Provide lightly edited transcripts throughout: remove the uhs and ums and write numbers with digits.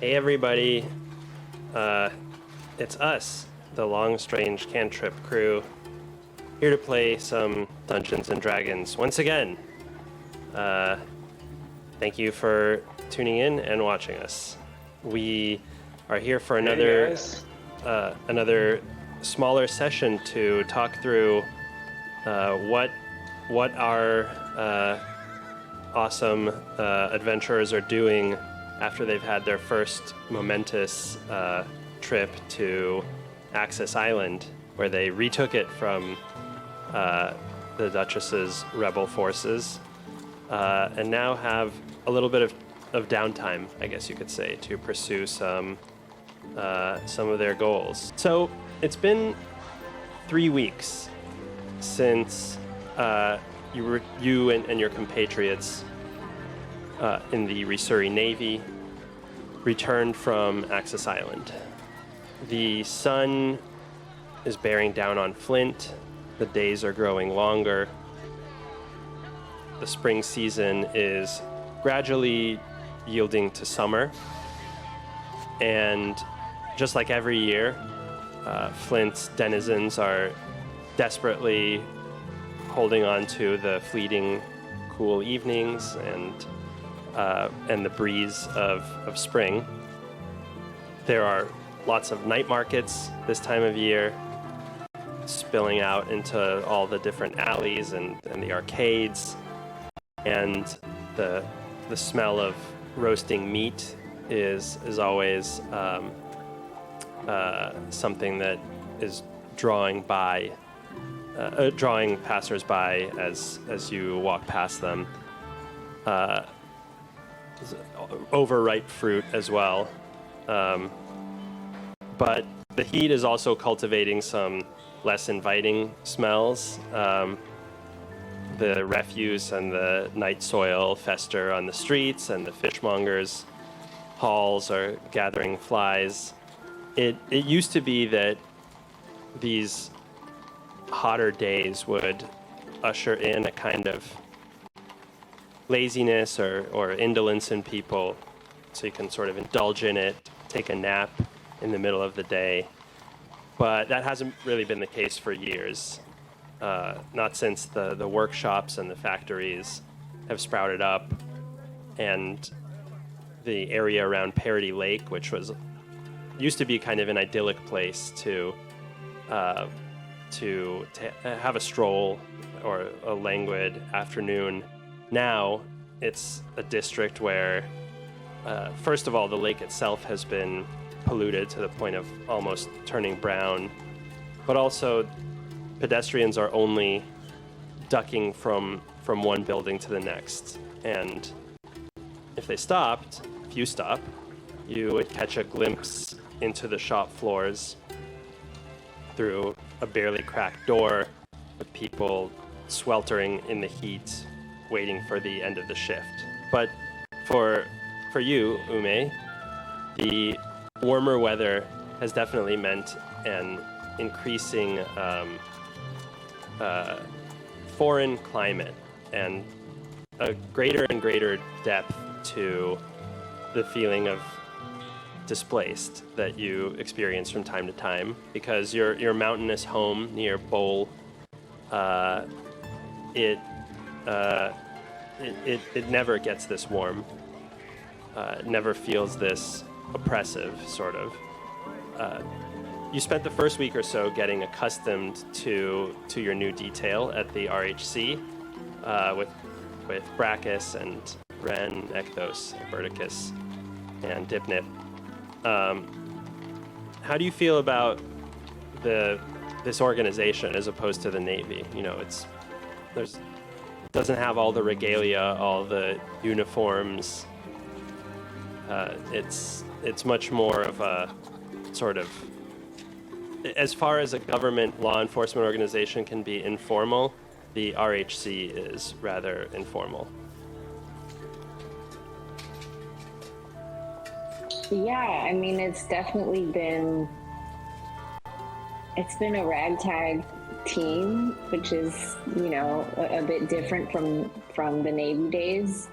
Hey everybody, it's us, the Long Strange Cantrip crew, here to play some Dungeons and Dragons once again. Thank you for tuning in and watching us. We are here for another smaller session to talk through what our awesome adventurers are doing after they've had their first momentous trip to Axis Island, where they retook it from the Duchess's rebel forces, and now have a little bit of downtime, I guess you could say, to pursue some of their goals. So it's been 3 weeks since you and your compatriots in the Risuri Navy returned from Axis Island. The sun is bearing down on Flint. The days are growing longer. The spring season is gradually yielding to summer. And just like every year, Flint's denizens are desperately holding on to the fleeting cool evenings and the breeze of spring. There are lots of night markets this time of year, spilling out into all the different alleys and the arcades, and the smell of roasting meat is always something that is drawing passersby as you walk past them. Overripe fruit as well. But the heat is also cultivating some less inviting smells. The refuse and the night soil fester on the streets, and the fishmongers' halls are gathering flies. It used to be that these hotter days would usher in a kind of laziness or indolence in people, so you can sort of indulge in it, take a nap in the middle of the day. But that hasn't really been the case for years, not since the workshops and the factories have sprouted up, and the area around Parody Lake, which used to be kind of an idyllic place to have a stroll or a languid afternoon. Now it's a district where, first of all, the lake itself has been polluted to the point of almost turning brown, but also pedestrians are only ducking from one building to the next. And if you stop, you would catch a glimpse into the shop floors through a barely cracked door with people sweltering in the heat, waiting for the end of the shift. But for you, Ume, the warmer weather has definitely meant an increasing foreign climate and a greater and greater depth to the feeling of displaced that you experience from time to time, because your mountainous home near Bowl, it never gets this warm. It never feels this oppressive, sort of. You spent the first week or so getting accustomed to your new detail at the RHC with Brachus and Ren, Ekthos, Verticus, and Dipnip. How do you feel about this organization as opposed to the Navy? You know, it doesn't have all the regalia, all the uniforms. It's much more of a sort of, as far as a government law enforcement organization can be informal, the RHC is rather informal. Yeah, I mean, it's definitely been a ragtag team, which is, you know, a bit different from the Navy days.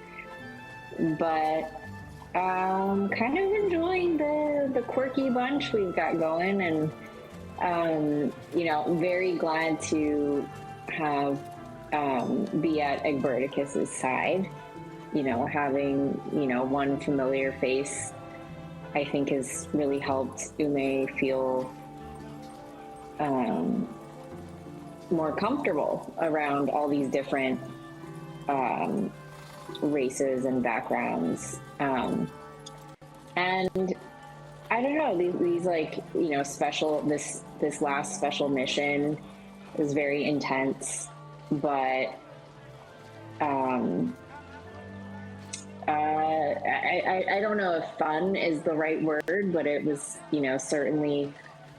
But Kind of enjoying the quirky bunch we've got going, and very glad to have be at Egberticus's side. Having one familiar face, I think, has really helped Ume feel more comfortable around all these different races and backgrounds. And I don't know, these special, this last special mission was very intense, but I don't know if fun is the right word, but it was, certainly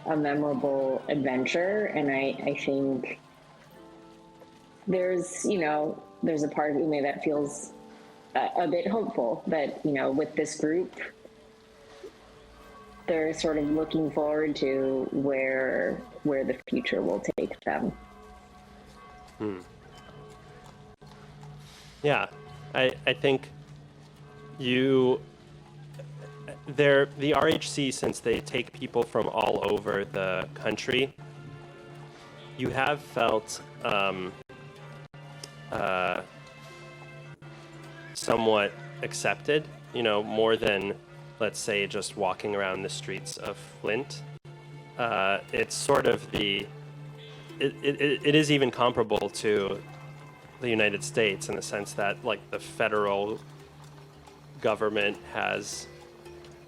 a memorable adventure. And I think there's a part of Ume that feels a bit hopeful that, with this group, they're sort of looking forward to where the future will take them. Yeah, I think the RHC, since they take people from all over the country, you have felt somewhat accepted, more than, let's say, just walking around the streets of Flint. It's sort of it is even comparable to the United States in the sense that, like, the federal government has,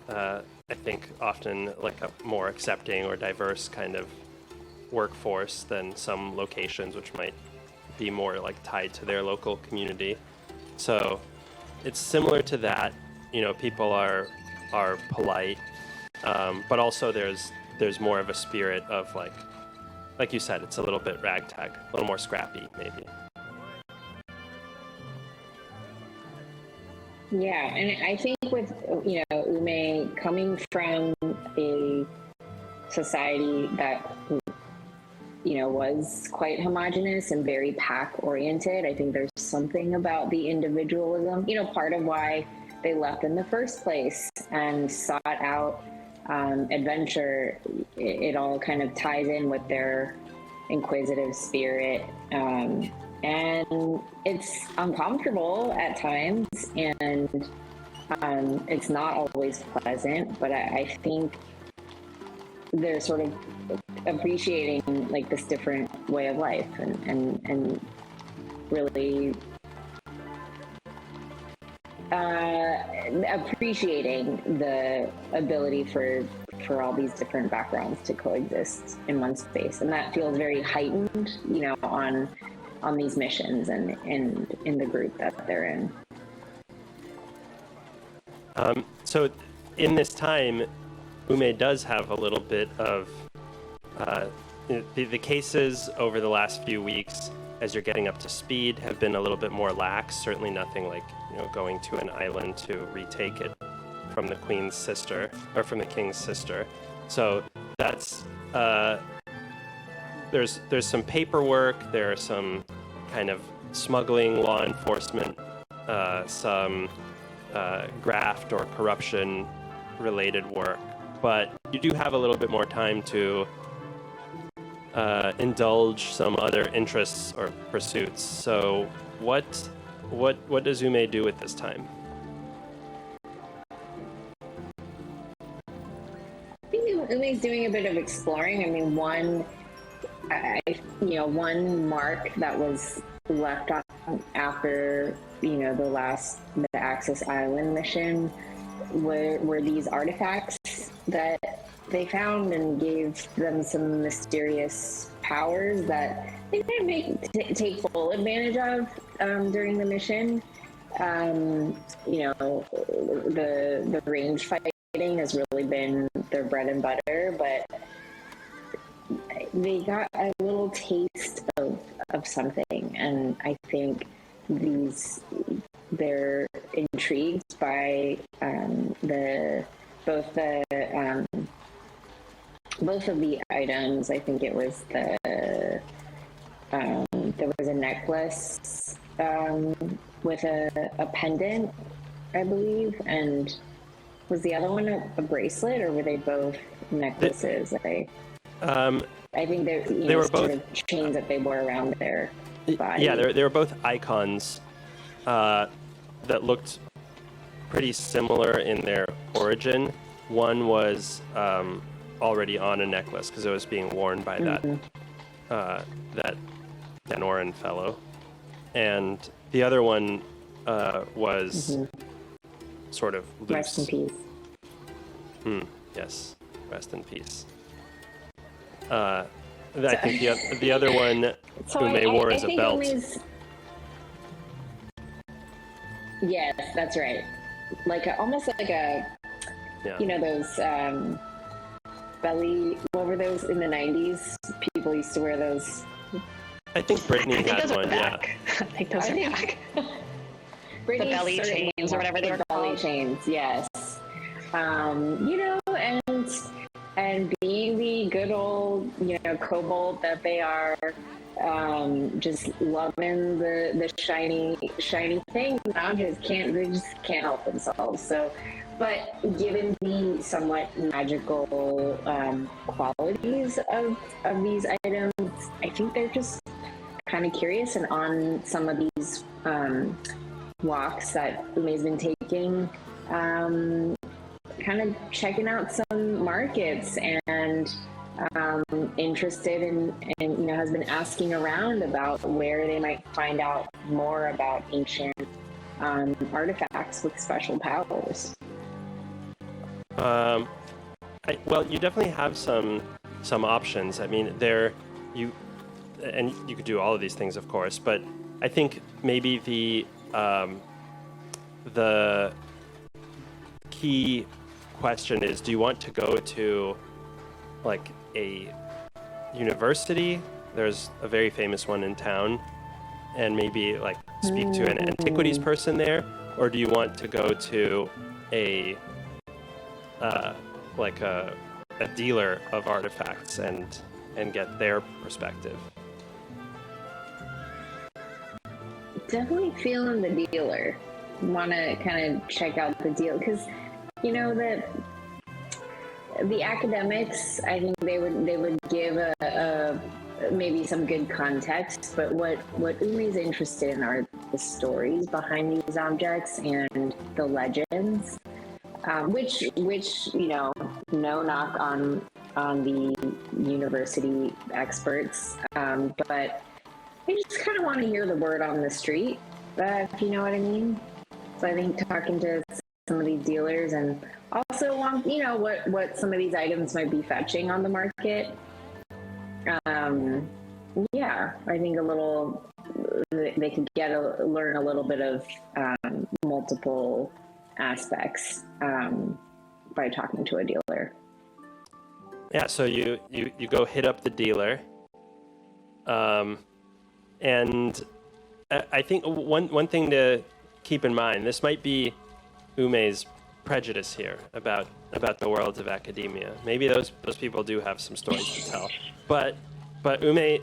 I think, often like a more accepting or diverse kind of workforce than some locations, which might be more like tied to their local community. So it's similar to that. People are polite, but also there's more of a spirit of like you said, it's a little bit ragtag, a little more scrappy, maybe. Yeah, and I think with Ume coming from a society that was quite homogenous and very pack oriented, I think there's something about the individualism, part of why they left in the first place and sought out adventure. It all kind of ties in with their inquisitive spirit. And it's uncomfortable at times, and it's not always pleasant, but I think they're sort of appreciating like this different way of life and really appreciating the ability for all these different backgrounds to coexist in one space. And that feels very heightened, on these missions and in the group that they're in. So in this time, Ume does have a little bit of the cases over the last few weeks, as you're getting up to speed, have been a little bit more lax. Certainly nothing like going to an island to retake it from the Queen's sister or from the King's sister. So that's there's some paperwork. There are some kind of smuggling, law enforcement, some graft or corruption related work. But you do have a little bit more time to indulge some other interests or pursuits. So what does Ume do with this time? I think Ume's doing a bit of exploring. I mean, one mark that was left on after the Axis Island mission were these artifacts that they found and gave them some mysterious powers that they didn't take full advantage of during the mission. The range fighting has really been their bread and butter, but they got a little taste of something, and I think they're intrigued by both of the items. I think it was there was a necklace with a pendant, I believe, and Was the other one a bracelet, or were they both necklaces? I think they were sort both of chains that they wore around their body. Yeah, they were both icons that looked pretty similar in their origin. One was already on a necklace because it was being worn by that Danoran fellow, and the other one was sort of loose. Rest in peace. Yes, rest in peace. I think the other one Ume wore as a belt. Yes, that's right. Almost like a, Yeah. you know, those belly. What were those in the 90s? People used to wear those. I think Brittany had those one. are back. I think those are back. The belly chains or whatever they were belly called. chains, yes. You know, and being the good old, you know, kobold that they are, just loving the shiny thing. They just can't help themselves. So, but given the somewhat magical qualities of these items, I think they're just kind of curious, and on some of these walks that Ume's been taking, kind of checking out some markets and interested in, you know, has been asking around about where they might find out more about ancient artifacts with special powers. Well, you definitely have some options. I mean, you could do all of these things, of course, but I think maybe the key question is: do you want to go to like a university? There's a very famous one in town, and maybe like speak to an antiquities person there, or do you want to go to a dealer of artifacts and get their perspective? Definitely feeling the dealer. Want to kind of check out the deal, because you know the academics, I think they would give a maybe some good context, but what Umi's interested in are the stories behind these objects and the legends, which you know, no knock on the university experts, but I just kind of want to hear the word on the street, if you know what I mean. So I think talking to some of these dealers, and also want, you know, what some of these items might be fetching on the market. Yeah, I think they could learn a little bit of multiple aspects by talking to a dealer. Yeah, so you go hit up the dealer, and I think one thing to keep in mind, this might be Ume's prejudice here about the worlds of academia. Maybe those people do have some stories to tell, but Ume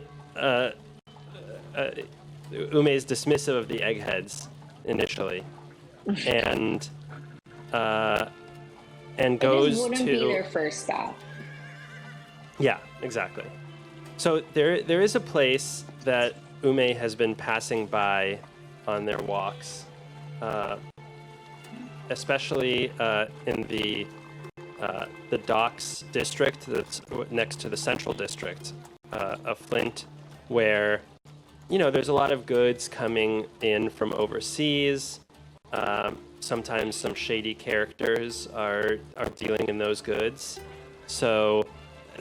is dismissive of the eggheads initially, and goes wouldn't to be their first stop. Yeah, exactly. So there is a place that Ume has been passing by on their walks, especially in the docks district that's next to the central district of Flint, where, you know, there's a lot of goods coming in from overseas. Sometimes some shady characters are dealing in those goods. So,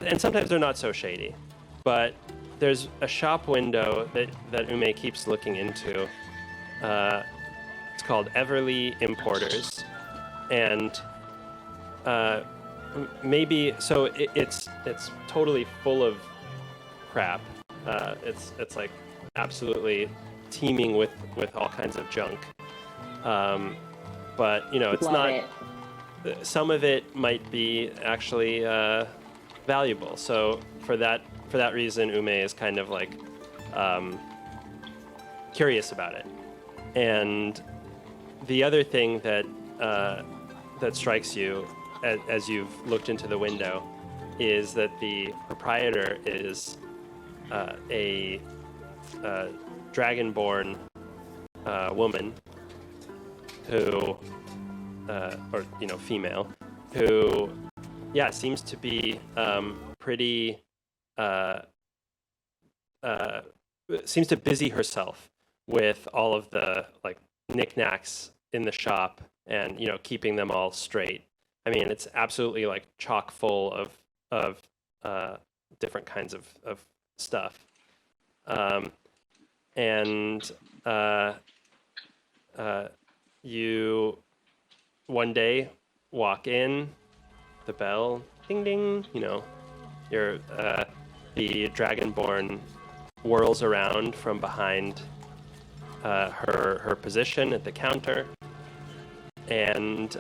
and sometimes they're not so shady, but there's a shop window that Ume keeps looking into. It's called Everly Importers, and it's totally full of crap. It's like absolutely teeming with all kinds of junk. But you know, it's not. Some of it might be actually valuable. So for that reason, Ume is kind of like curious about it. And the other thing that that strikes you as you've looked into the window is that the proprietor is a dragonborn woman who, or female, who, seems to be pretty. Seems to busy herself with all of the knickknacks in the shop and keeping them all straight. I mean, it's absolutely chock full of different kinds of stuff. And you one day walk in, the bell, ding ding. You're the dragonborn whirls around from behind her position at the counter and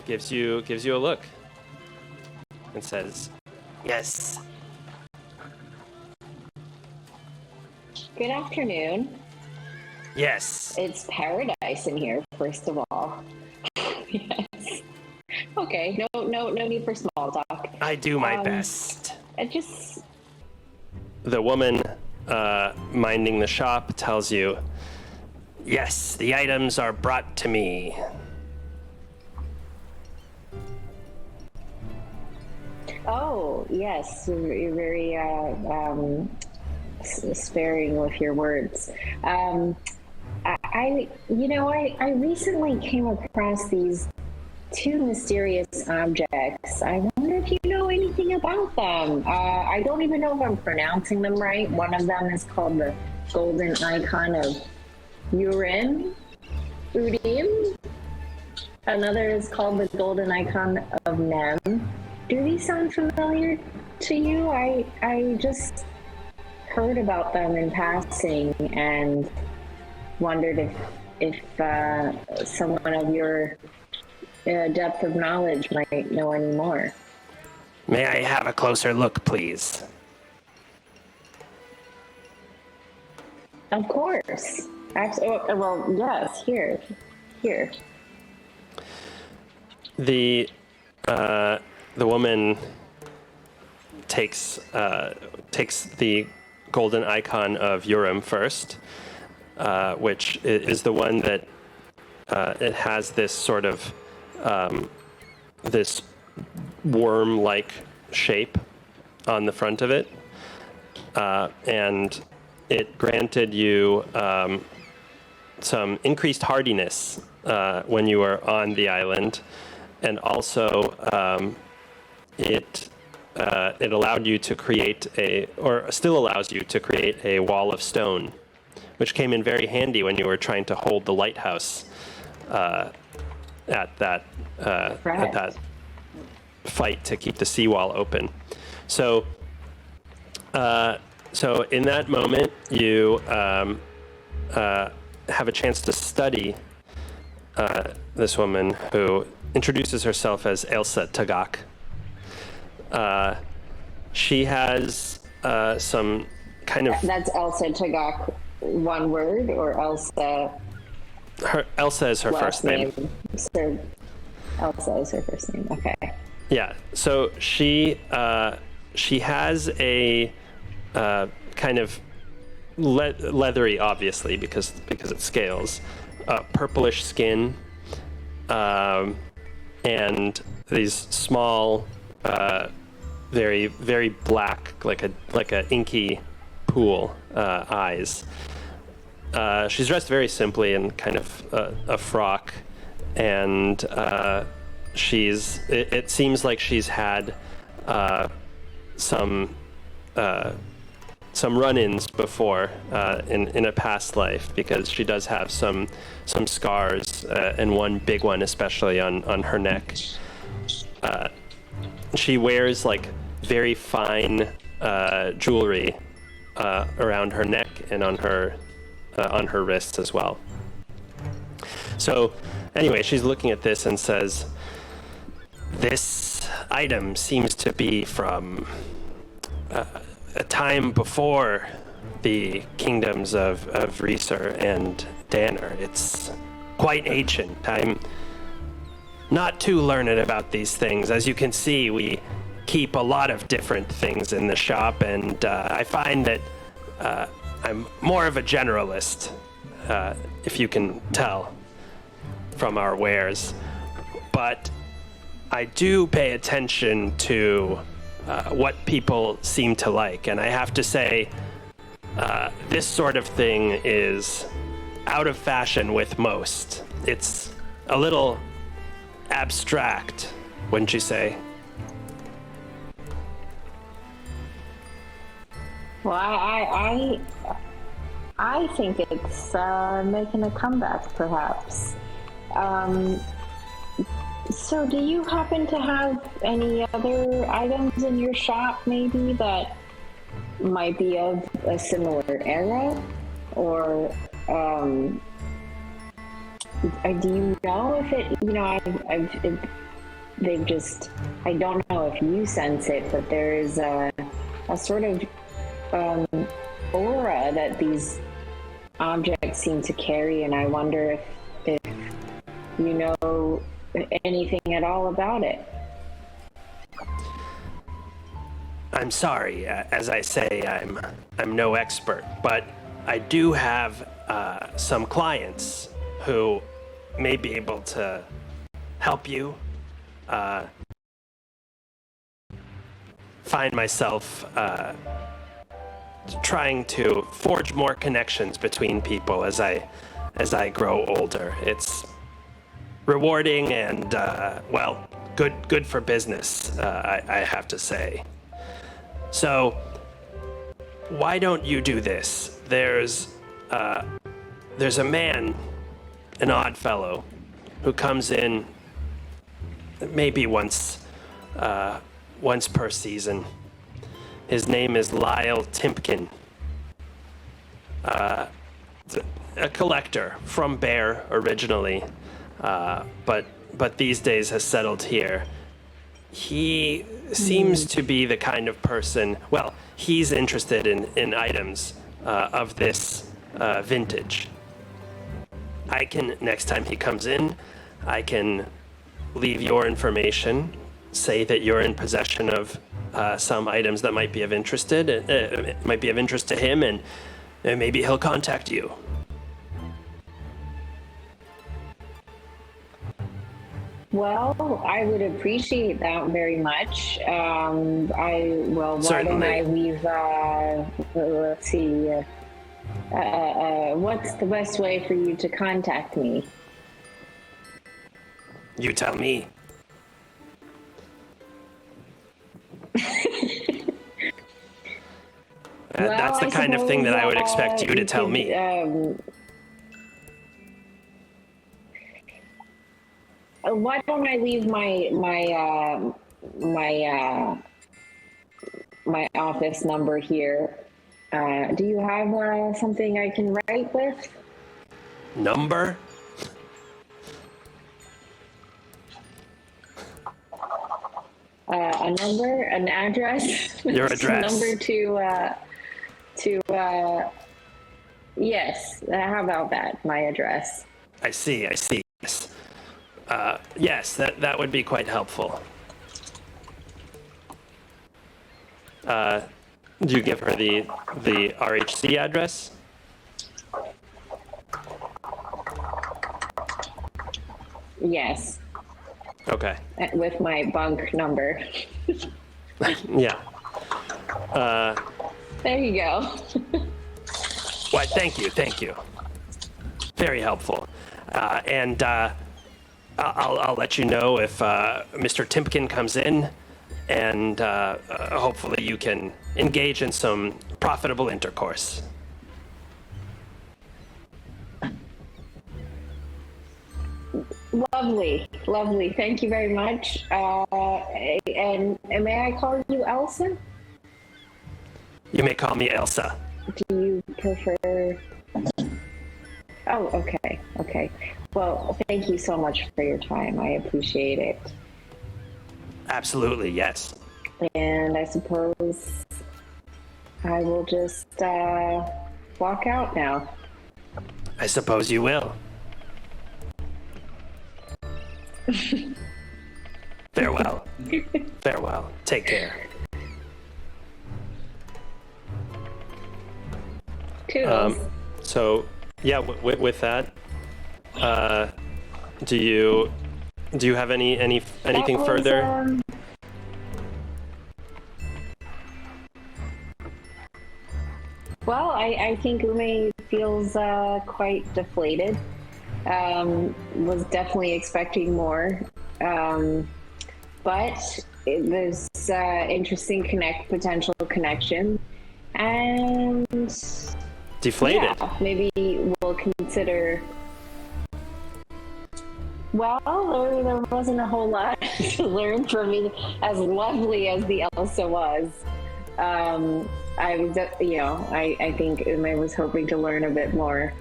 gives you a look and says, "Yes." Good afternoon. Yes. It's paradise in here, first of all. Yes. Okay, no need for small talk. I do my best. The woman minding the shop tells you, "Yes, the items are brought to me." Oh, yes, you're very sparing with your words. I recently came across these two mysterious objects. I wonder if you know anything about them. I don't even know if I'm pronouncing them right. One of them is called the golden icon of Urim. Another is called the golden icon of Nem. Do these sound familiar to you? I just heard about them in passing and wondered if someone of your depth of knowledge might know any more. May I have a closer look, please? Of course. Actually, well, yes, here. The woman takes the golden icon of Urim first, which is the one that it has this sort of this worm-like shape on the front of it, and it granted you some increased hardiness when you were on the island, and also it allowed you to create or still allows you to create a wall of stone, which came in very handy when you were trying to hold the lighthouse at that fight to keep the seawall open. So in that moment, you have a chance to study this woman who introduces herself as Elsa Tagak. She has some kind of... That's Elsa Tagak, one word, or Elsa... Elsa is her first name. So Elsa is her first name, okay. Yeah, so she has a kind of leathery, obviously, because it scales, purplish skin, and these small, very, very black, like a inky pool eyes. She's dressed very simply in kind of a frock, and it seems like she's had some run-ins before in a past life, because she does have some scars, and one big one especially on her neck. She wears very fine jewelry around her neck and on her wrists as well. So anyway, she's looking at this and says, "This item seems to be from a time before the kingdoms of Rhysr and Danner. It's quite ancient. not too learned about these things. As you can see, we keep a lot of different things in the shop, and I find that I'm more of a generalist, if you can tell from our wares. But I do pay attention to what people seem to like, and I have to say, this sort of thing is out of fashion with most. It's a little abstract, wouldn't you say? Well, I think it's making a comeback, perhaps. So do you happen to have any other items in your shop, maybe, that might be of a similar era? Or do you know if it, they've just, I don't know if you sense it, but there is a sort of aura that these objects seem to carry, and I wonder if you know anything at all about it. I'm sorry, as I say, I'm no expert, but I do have some clients who may be able to help you. Find myself trying to forge more connections between people as I grow older. It's rewarding and well, good for business, I have to say. So why don't you do this? There's a man, an odd fellow, who comes in maybe once per season. His name is Lyle Timpkin, a collector from Bear originally, but these days has settled here. He seems to be the kind of person, well, he's interested in items of this vintage. I can, next time he comes in, I can leave your information, say that you're in possession of some items that might be of interest to him, and maybe he'll contact you. Well, I would appreciate that very much. Why Certainly. don't I leave, let's see, what's the best way for you to contact me? You tell me. That's the kind of thing that I would expect you to tell me. Why don't I leave my office number here? Do you have something I can write with? Number? A number, an address. Your address. Number yes. How about that? My address. I see. Yes. Yes, that would be quite helpful. Do you give her the RHC address? Yes. Okay. With my bunk number. Yeah. There you go. Why, thank you. Very helpful. And I'll let you know if Mr. Timpkin comes in, and hopefully you can engage in some profitable intercourse. Lovely. Thank you very much. And may I call you Elsa? You may call me Elsa. Do you prefer? Oh, okay. Well, thank you so much for your time. I appreciate it. Absolutely, yes. And I suppose I will just walk out now. I suppose you will. Farewell. Farewell. Take care. Toodles. So, yeah, with that, do you have anything That was, further? Well, I think Ume feels quite deflated. Was definitely expecting more. But there's interesting potential connection. And Deflated. yeah, maybe we'll consider. Well, there wasn't a whole lot to learn from me, as lovely as the Elsa was. I was, I think Ume was hoping to learn a bit more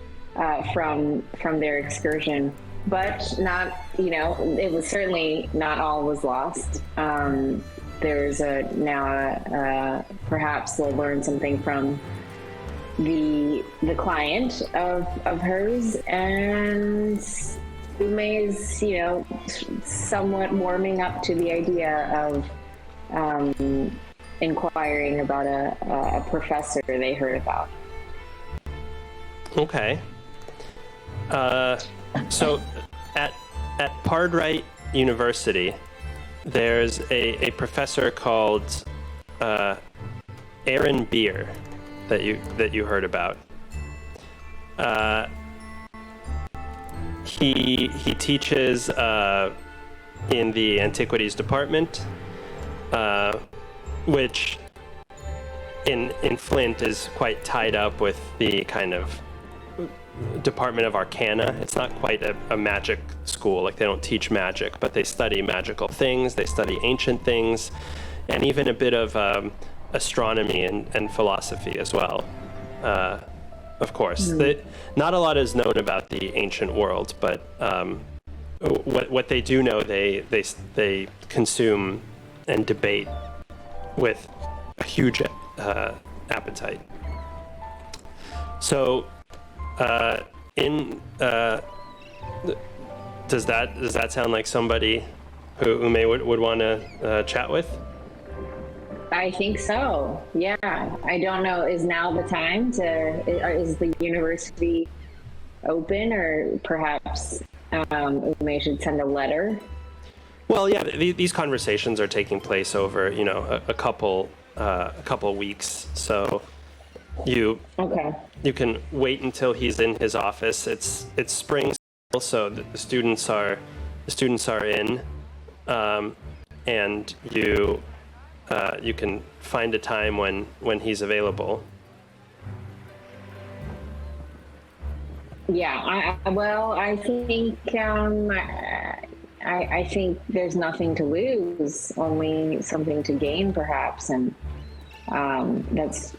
from their excursion, but not, it was certainly not all was lost. There's perhaps they'll learn something from the client of hers, and Ume is, somewhat warming up to the idea of inquiring about a professor they heard about. Okay. So at Pardwright University, there's a professor called Aaron Beer that you heard about. He teaches in the antiquities department, which in Flint is quite tied up with the kind of Department of Arcana. It's not quite a magic school, like they don't teach magic, but they study magical things, they study ancient things, and even a bit of astronomy and philosophy as well. Of course, not a lot is known about the ancient world, but what they do know, they consume and debate with a huge appetite. So, does that sound like somebody who Ume would want to chat with? I think so. Yeah. I don't know. Is now the time is the university open, or perhaps Ume should send a letter? Well, yeah, these conversations are taking place over, a couple weeks. So you can wait until he's in his office. It's spring, so the students are in, and you can find a time when he's available. Yeah. I think I think there's nothing to lose, only something to gain, perhaps, and that's,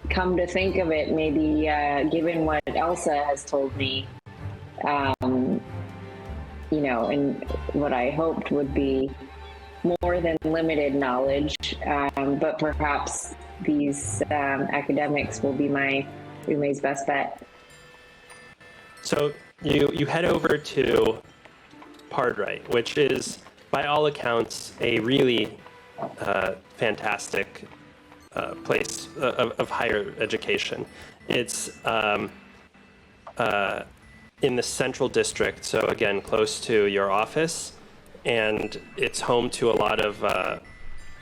come to think of it, maybe given what Elsa has told me, and what I hoped would be more than limited knowledge, but perhaps these academics will be Ume's best bet. So you head over to Pardwright, which is, by all accounts, a really fantastic place of higher education. It's in the central district, so again, close to your office, and it's home to a lot of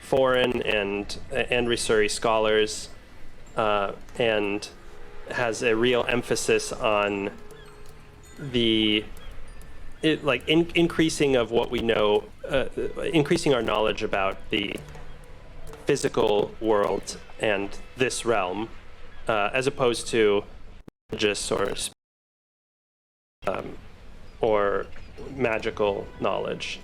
foreign and Resurrey scholars, and has a real emphasis on increasing of what we know, increasing our knowledge about the physical world and this realm, as opposed to religious or magical knowledge.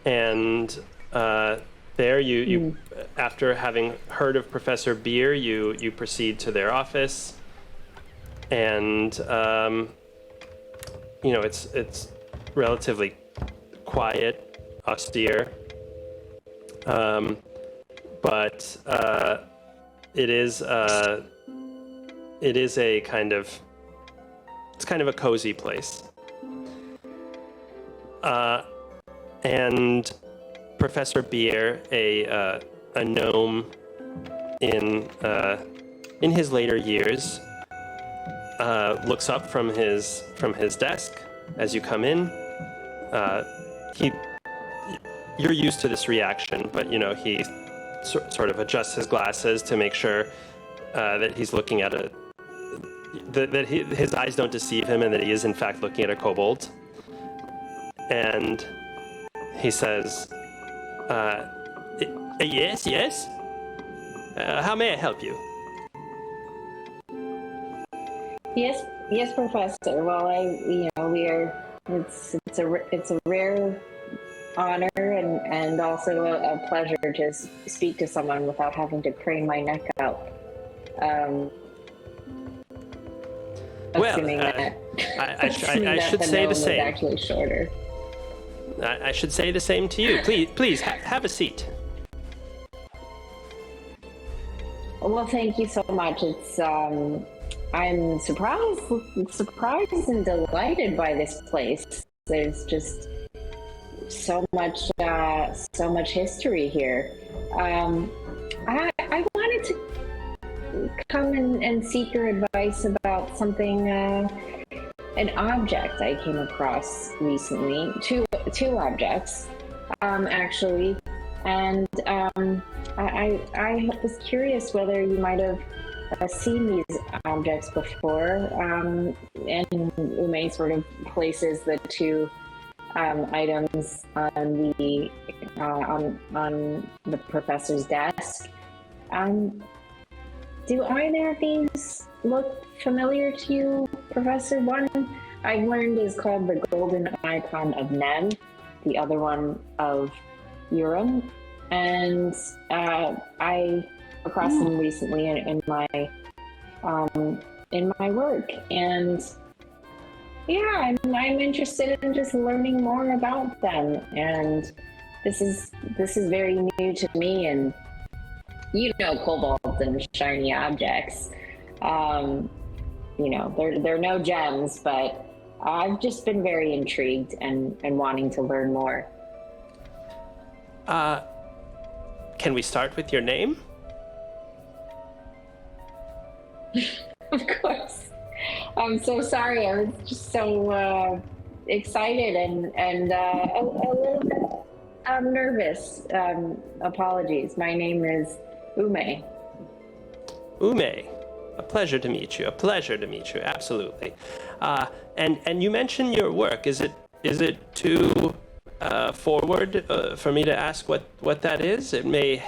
And there you after having heard of Professor Beer, you proceed to their office, and it's relatively quiet, austere, but it is a kind of a cozy place, and Professor Beer, a gnome in his later years, looks up from his desk as you come in. You're used to this reaction, but he sort of adjusts his glasses to make sure that he's looking at his eyes don't deceive him, and that he is in fact looking at a kobold. And he says, yes. How may I help you? Yes, Professor. Well, it's a rare honor and also a pleasure to speak to someone without having to crane my neck out. Assuming that I should say the same. Actually shorter. I should say the same to you. Please have a seat. Well, thank you so much. It's I'm surprised and delighted by this place. There's just so much history here. I wanted to come and seek your advice about something, an object I came across recently. Two objects, actually, and I was curious whether you might have seen these objects before, and Ume sort of places the two items on the professor's desk. Do either of these look familiar to you, Professor? One I've learned is called the golden icon of Nem, the other one of Urim, and I across them recently in my work, and yeah, I'm interested in just learning more about them, and this is very new to me, and kobolds and shiny objects, they're no gems, but I've just been very intrigued and wanting to learn more. Can we start with your name? Of course. I'm so sorry. I was just so excited and a little bit nervous. Apologies. My name is Ume. Ume. A pleasure to meet you. Absolutely. And you mentioned your work. Is it too forward for me to ask what that is? It may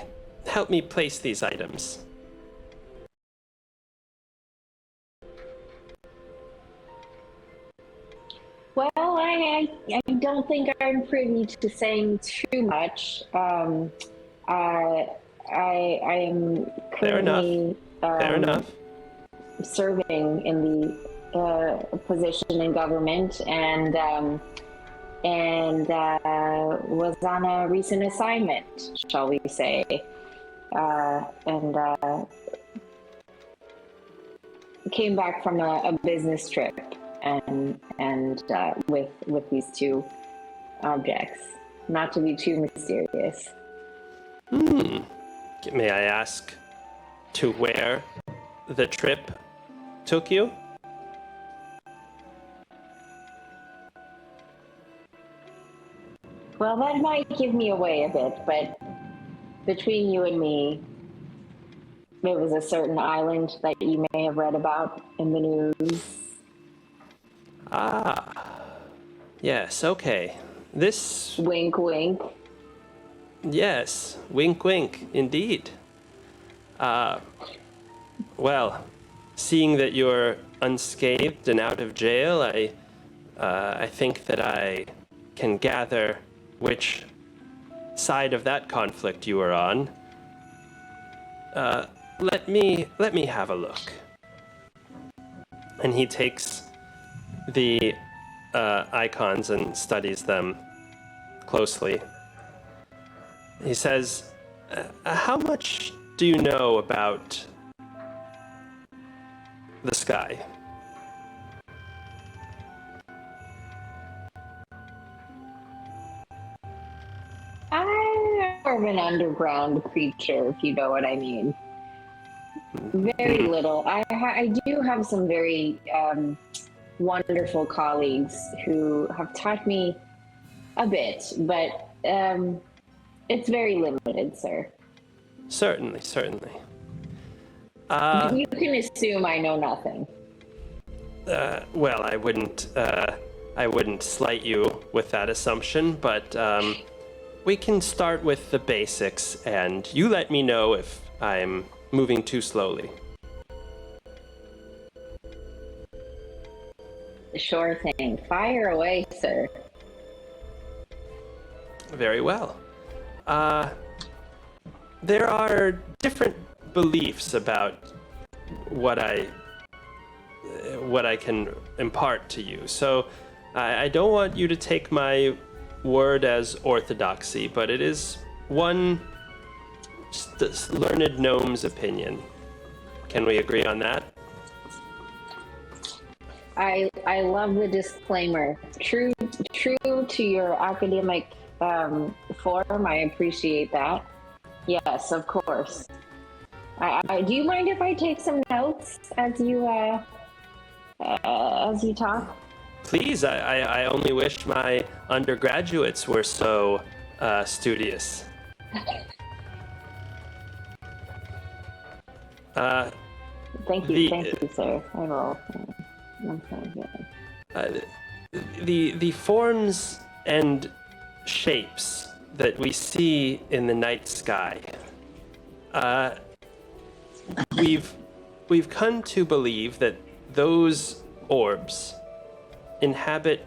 help me place these items. Well, I don't think I'm privy to saying too much. I am currently Fair enough. Serving in the position in government, and was on a recent assignment, shall we say, and came back from a business trip, and with these two objects. Not to be too mysterious. May I ask to where the trip took you? Well, that might give me away a bit, but between you and me, it was a certain island that you may have read about in the news. Ah, yes, okay. This... Wink, wink. Yes, wink, wink, indeed. Well, seeing that you're unscathed and out of jail, I think that I can gather which side of that conflict you were on. Let me have a look. And he takes the icons and studies them closely. He says, how much do you know about the sky? of an underground creature, if you know what I mean. Very little. I do have some very wonderful colleagues who have taught me a bit, but it's very limited, sir. Certainly, certainly. You can assume I know nothing. Well, I wouldn't slight you with that assumption, but we can start with the basics, and you let me know if I'm moving too slowly. Sure thing. Fire away, sir. Very well. There are different beliefs about what I can impart to you. So I don't want you to take my word as orthodoxy, but it is one learned gnome's opinion. Can we agree on that? I love the disclaimer. True to your academic form. I appreciate that. Yes, of course. Do you mind if I take some notes as you talk? Please, I only wish my undergraduates were so studious. Thank you, sir. I will. The forms and shapes that we see in the night sky, we've come to believe that those orbs inhabit,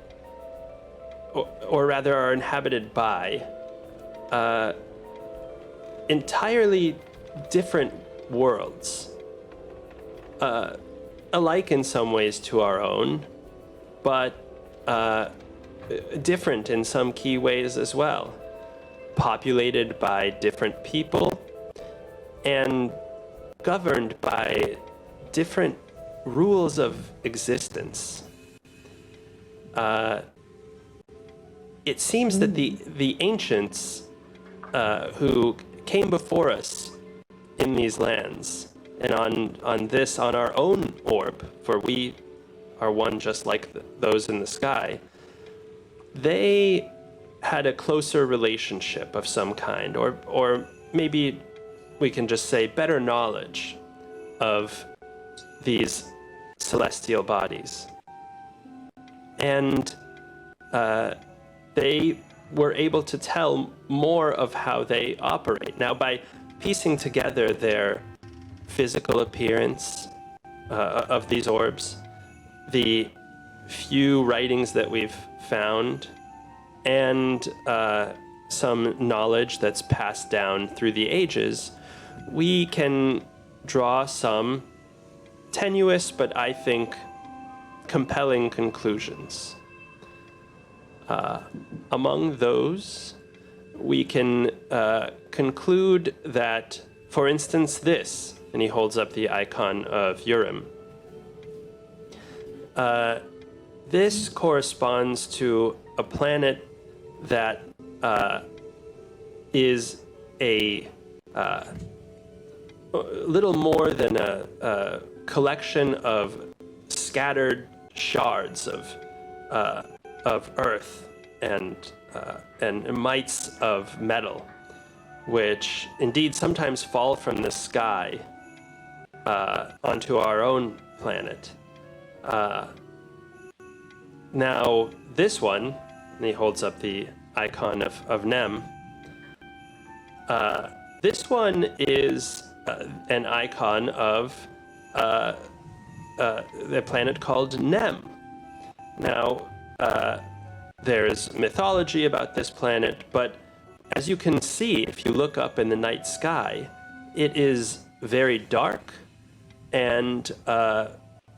or rather are inhabited by, entirely different worlds, alike in some ways to our own, but different in some key ways as well, populated by different people and governed by different rules of existence. It seems that the ancients who came before us in these lands and on our own orb, for we are one just like those in the sky, they had a closer relationship of some kind, or maybe we can just say better knowledge of these celestial bodies. And they were able to tell more of how they operate. Now, by piecing together their physical appearance of these orbs, the few writings that we've found, and some knowledge that's passed down through the ages, we can draw some tenuous, but I think compelling conclusions. Among those, we can conclude that, for instance, this, and he holds up the icon of Urim. This corresponds to a planet that is a little more than a collection of scattered shards of earth and mites of metal, which indeed sometimes fall from the sky onto our own planet. Now, this one, and he holds up the icon of Nem, this one is an icon of the planet called Nem. Now, there's mythology about this planet, but as you can see, if you look up in the night sky, it is very dark, and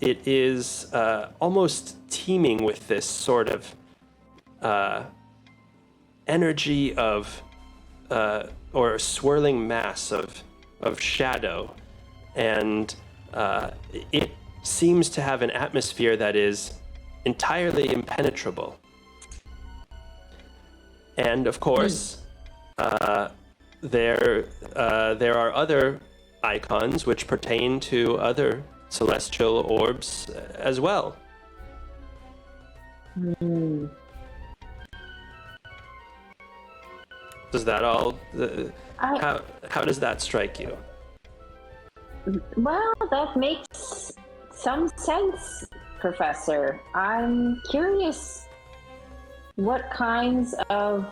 it is almost teeming with this sort of energy of, or a swirling mass of shadow, and it seems to have an atmosphere that is entirely impenetrable. And of course, there are other icons which pertain to other celestial orbs as well. Does that all? How does that strike you? Well, that makes some sense, Professor. I'm curious what kinds of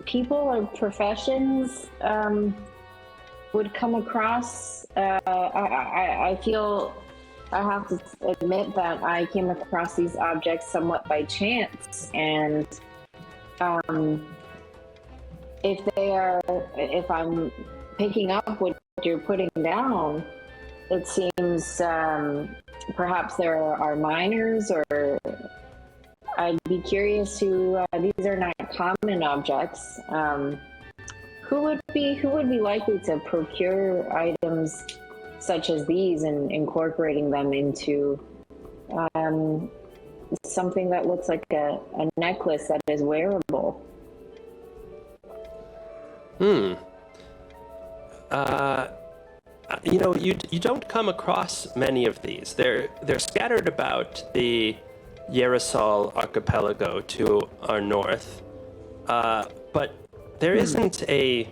people or professions would come across. I feel I have to admit that I came across these objects somewhat by chance, and if I'm picking up what you're putting down, it seems perhaps there are miners, or I'd be curious who these are not common objects. Who would be likely to procure items such as these and incorporating them into something that looks like a necklace that is wearable? You don't come across many of these. They're scattered about the Yerasol archipelago to our north, but there isn't a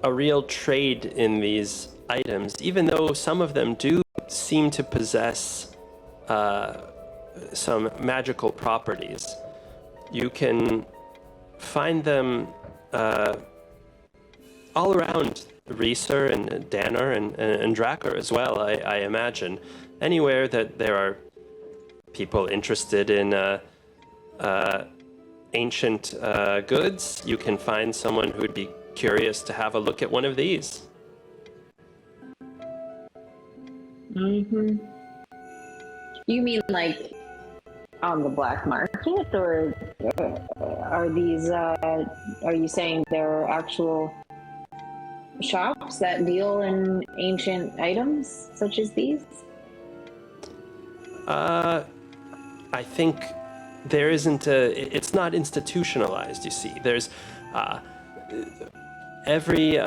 real trade in these items, even though some of them do seem to possess some magical properties. You can find them all around Reeser and Danner and Drakkar as well, I imagine. Anywhere that there are people interested in ancient goods, you can find someone who'd be curious to have a look at one of these. You mean like on the black market, or are these? Are you saying there are actual shops that deal in ancient items such as these? I think there isn't it's not institutionalized, you see. There's every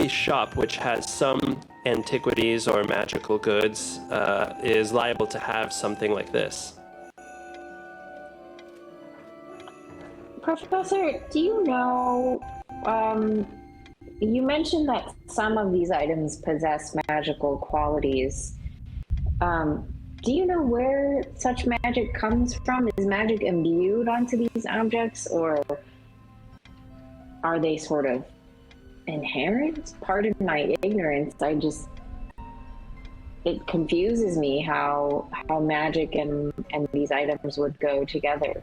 shop which has some antiquities or magical goods is liable to have something like this. Professor, do you know, you mentioned that some of these items possess magical qualities. Do you know where such magic comes from? Is magic imbued onto these objects, or are they sort of inherent? Pardon my ignorance. It confuses me how magic and these items would go together.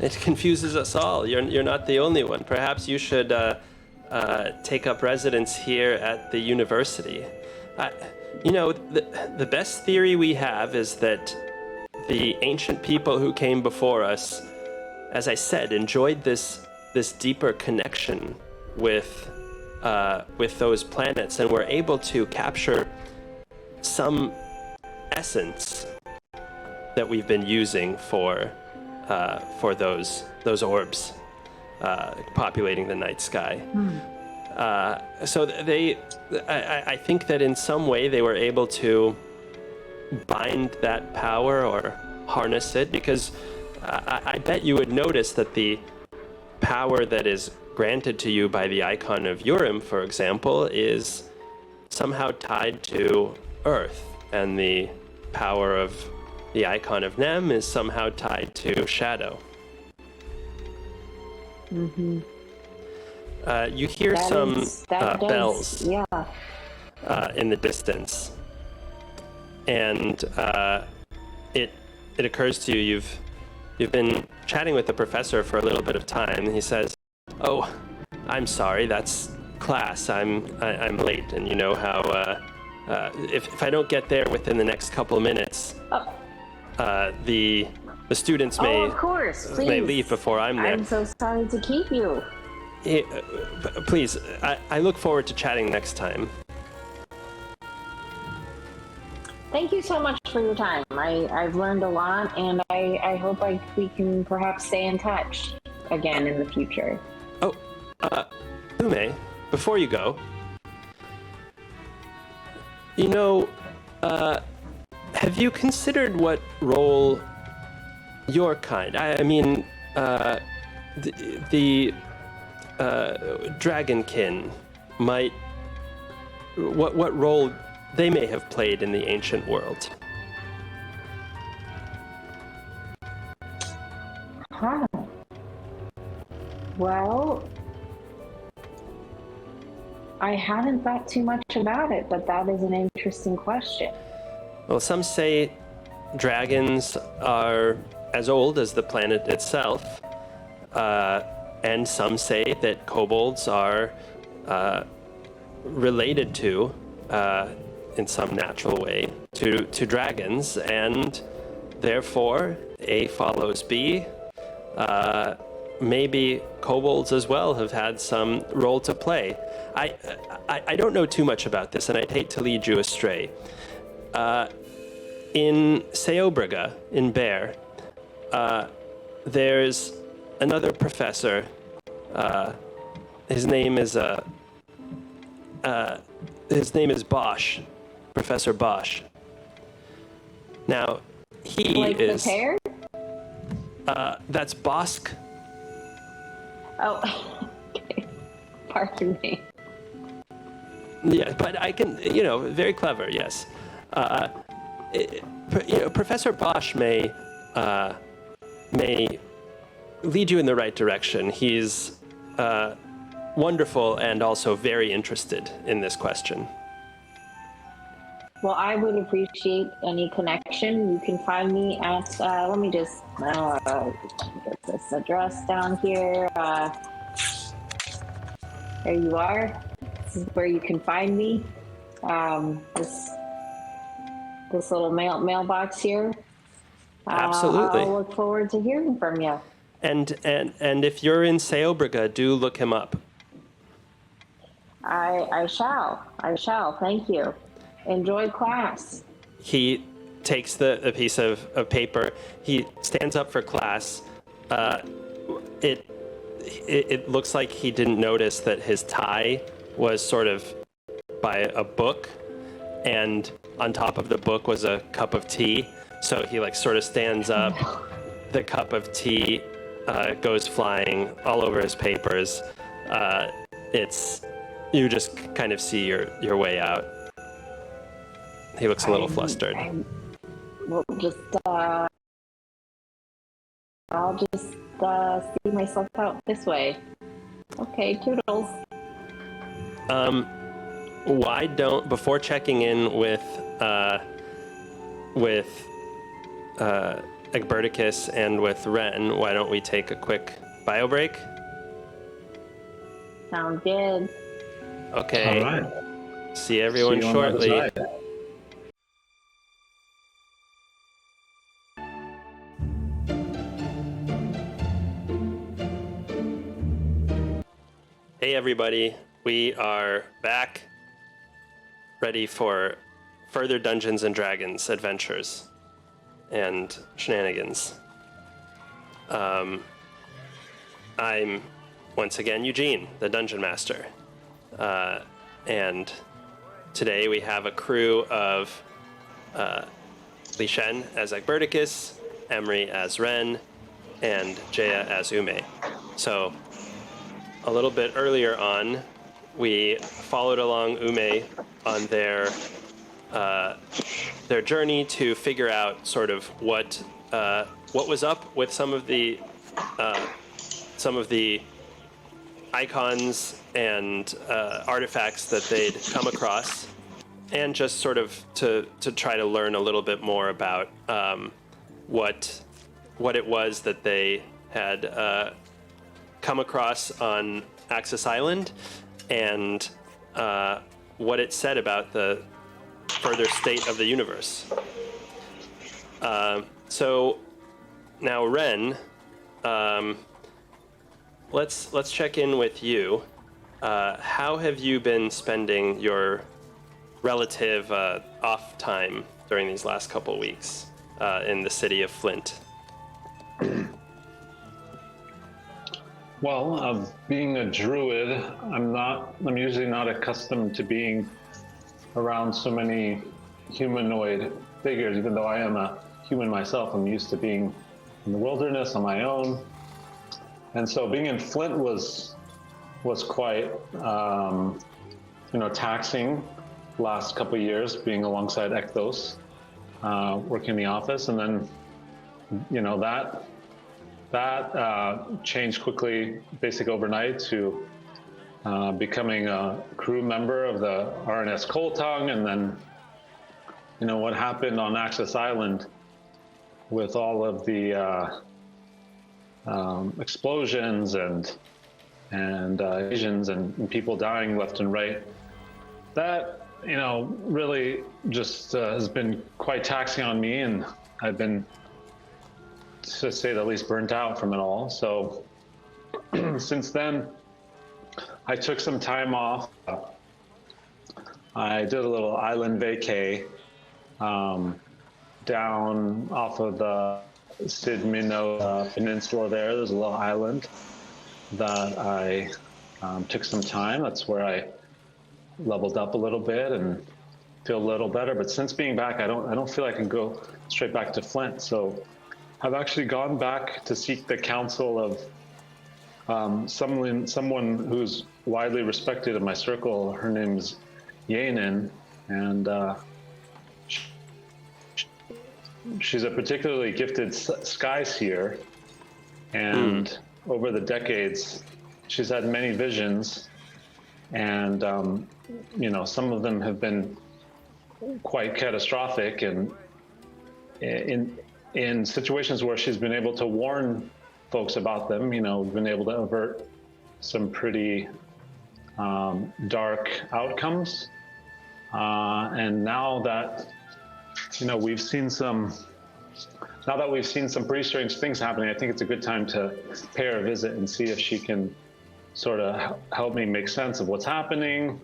It confuses us all. You're not the only one. Perhaps you should take up residence here at the university. The best theory we have is that the ancient people who came before us, as I said, enjoyed this deeper connection with those planets, and were able to capture some essence that we've been using for those orbs populating the night sky. So I think that in some way they were able to bind that power or harness it, because I bet you would notice that the power that is granted to you by the icon of Urim, for example, is somehow tied to Earth, and the power of the icon of Nem is somehow tied to Shadow. You hear some bells in the distance, and it occurs to you you've been chatting with the professor for a little bit of time, and he says, "Oh, I'm sorry, that's class. I'm late, and you know how if I don't get there within the next couple of minutes, the students may leave before I'm there." I'm so sorry to keep you. Please, I look forward to chatting next time. Thank you so much for your time. I've learned a lot, and I hope we can perhaps stay in touch. again in the future. Oh, Ume, before you go, have you considered what role your kind, I mean, the Dragonkin might, what role they may have played in the ancient world? Huh. Well, I haven't thought too much about it, but that is an interesting question. Well, some say dragons are as old as the planet itself, and some say that kobolds are related to, in some natural way, to dragons, and therefore A follows B. Maybe kobolds as well have had some role to play. I don't know too much about this, and I'd hate to lead you astray. In Seobriga, in Bear, there's another professor. His name is Bosch, Professor Bosch. Now, he like is. The pear? That's Bosk. Oh, okay. Pardon me. Yeah, but I can, very clever, yes. Professor Bosch may lead you in the right direction. He's wonderful and also very interested in this question. Well, I would appreciate any connection. You can find me at, let me just get this address down here. There you are. This is where you can find me. This little mailbox here. Absolutely. I'll look forward to hearing from you. And if you're in Seobriga, do look him up. I shall. Thank you. Enjoy class. He takes the piece of paper. He stands up for class. It looks like he didn't notice that his tie was sort of by a book, and on top of the book was a cup of tea. So he sort of stands up. The cup of tea goes flying all over his papers. You just kind of see your way out. He looks a little flustered. We'll just, I'll just see myself out this way. Okay, toodles. Why don't, before checking in with Egberticus and with Ren, why don't we take a quick bio break? Sounds good. Okay. All right. See everyone See you on the shortly. other side. Hey everybody, we are back, ready for further Dungeons and Dragons adventures and shenanigans. I'm once again Eugene, the Dungeon Master, and today we have a crew of Li Shen as Egberticus, Emery as Ren, and Jaya as Ume. So, a little bit earlier on, we followed along Ume on their journey to figure out sort of what was up with some of the icons and artifacts that they'd come across, and just sort of to try to learn a little bit more about what it was that they had come across on Axis Island, and what it said about the further state of the universe. So now, Ren, let's check in with you. How have you been spending your relative off time during these last couple weeks in the city of Flint? Well, being a druid, I'm usually not accustomed to being around so many humanoid figures, even though I am a human myself. I'm used to being in the wilderness on my own. And so being in Flint was quite, taxing last couple of years, being alongside Ekthos, working in the office. And then, that changed quickly, basically overnight, to becoming a crew member of the RNS Coltung. And then, what happened on Access Island with all of the explosions and Asians and people dying left and right. That, really just has been quite taxing on me, and I've been, to say the least, burnt out from it all. So since then, I took some time off. I did a little island vacay down off of the Sid Minnow Peninsula there. There's a little island that I took some time. That's where I leveled up a little bit and feel a little better. But since being back, I don't feel I can go straight back to Flint. So I've actually gone back to seek the counsel of someone who's widely respected in my circle. Her name's Yanin, and she's a particularly gifted sky seer. And over the decades, she's had many visions, and some of them have been quite catastrophic, and in situations where she's been able to warn folks about them, been able to avert some pretty dark outcomes. And now that we've seen some pretty strange things happening, I think it's a good time to pay her a visit and see if she can sort of help me make sense of what's happening.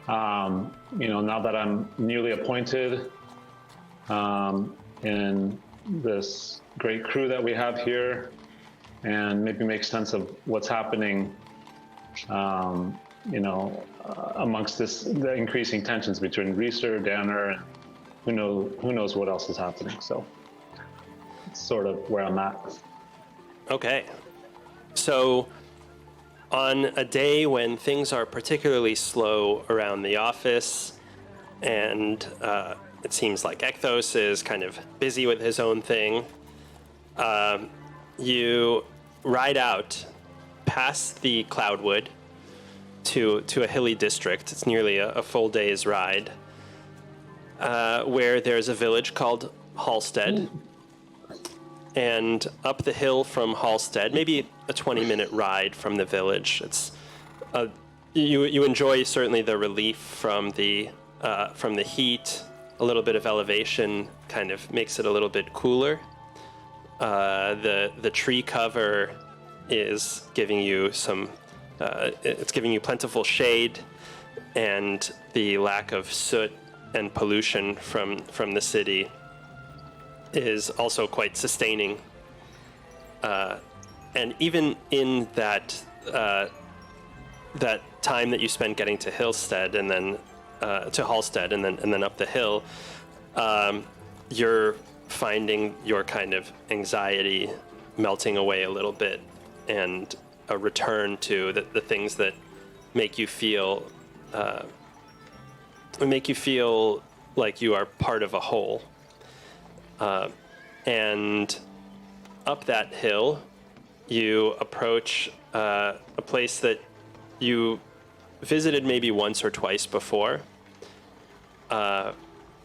Now that I'm newly appointed in this great crew that we have here, and maybe make sense of what's happening, amongst the increasing tensions between Reeser, Danner, and who knows what else is happening. So it's sort of where I'm at. Okay. So on a day when things are particularly slow around the office, and it seems like Ekthos is kind of busy with his own thing, you ride out past the Cloudwood to a hilly district. It's nearly a full day's ride, where there's a village called Halstead. And up the hill from Halstead, maybe a 20-minute ride from the village. It's you enjoy certainly the relief from the heat. A little bit of elevation kind of makes it a little bit cooler. The tree cover is giving you it's giving you plentiful shade, and the lack of soot and pollution from the city is also quite sustaining. And even in that time that you spent getting to Halstead and then and then up the hill, you're finding your kind of anxiety melting away a little bit, and a return to the things that make you feel like you are part of a whole. And up that hill, you approach a place that you visited maybe once or twice before.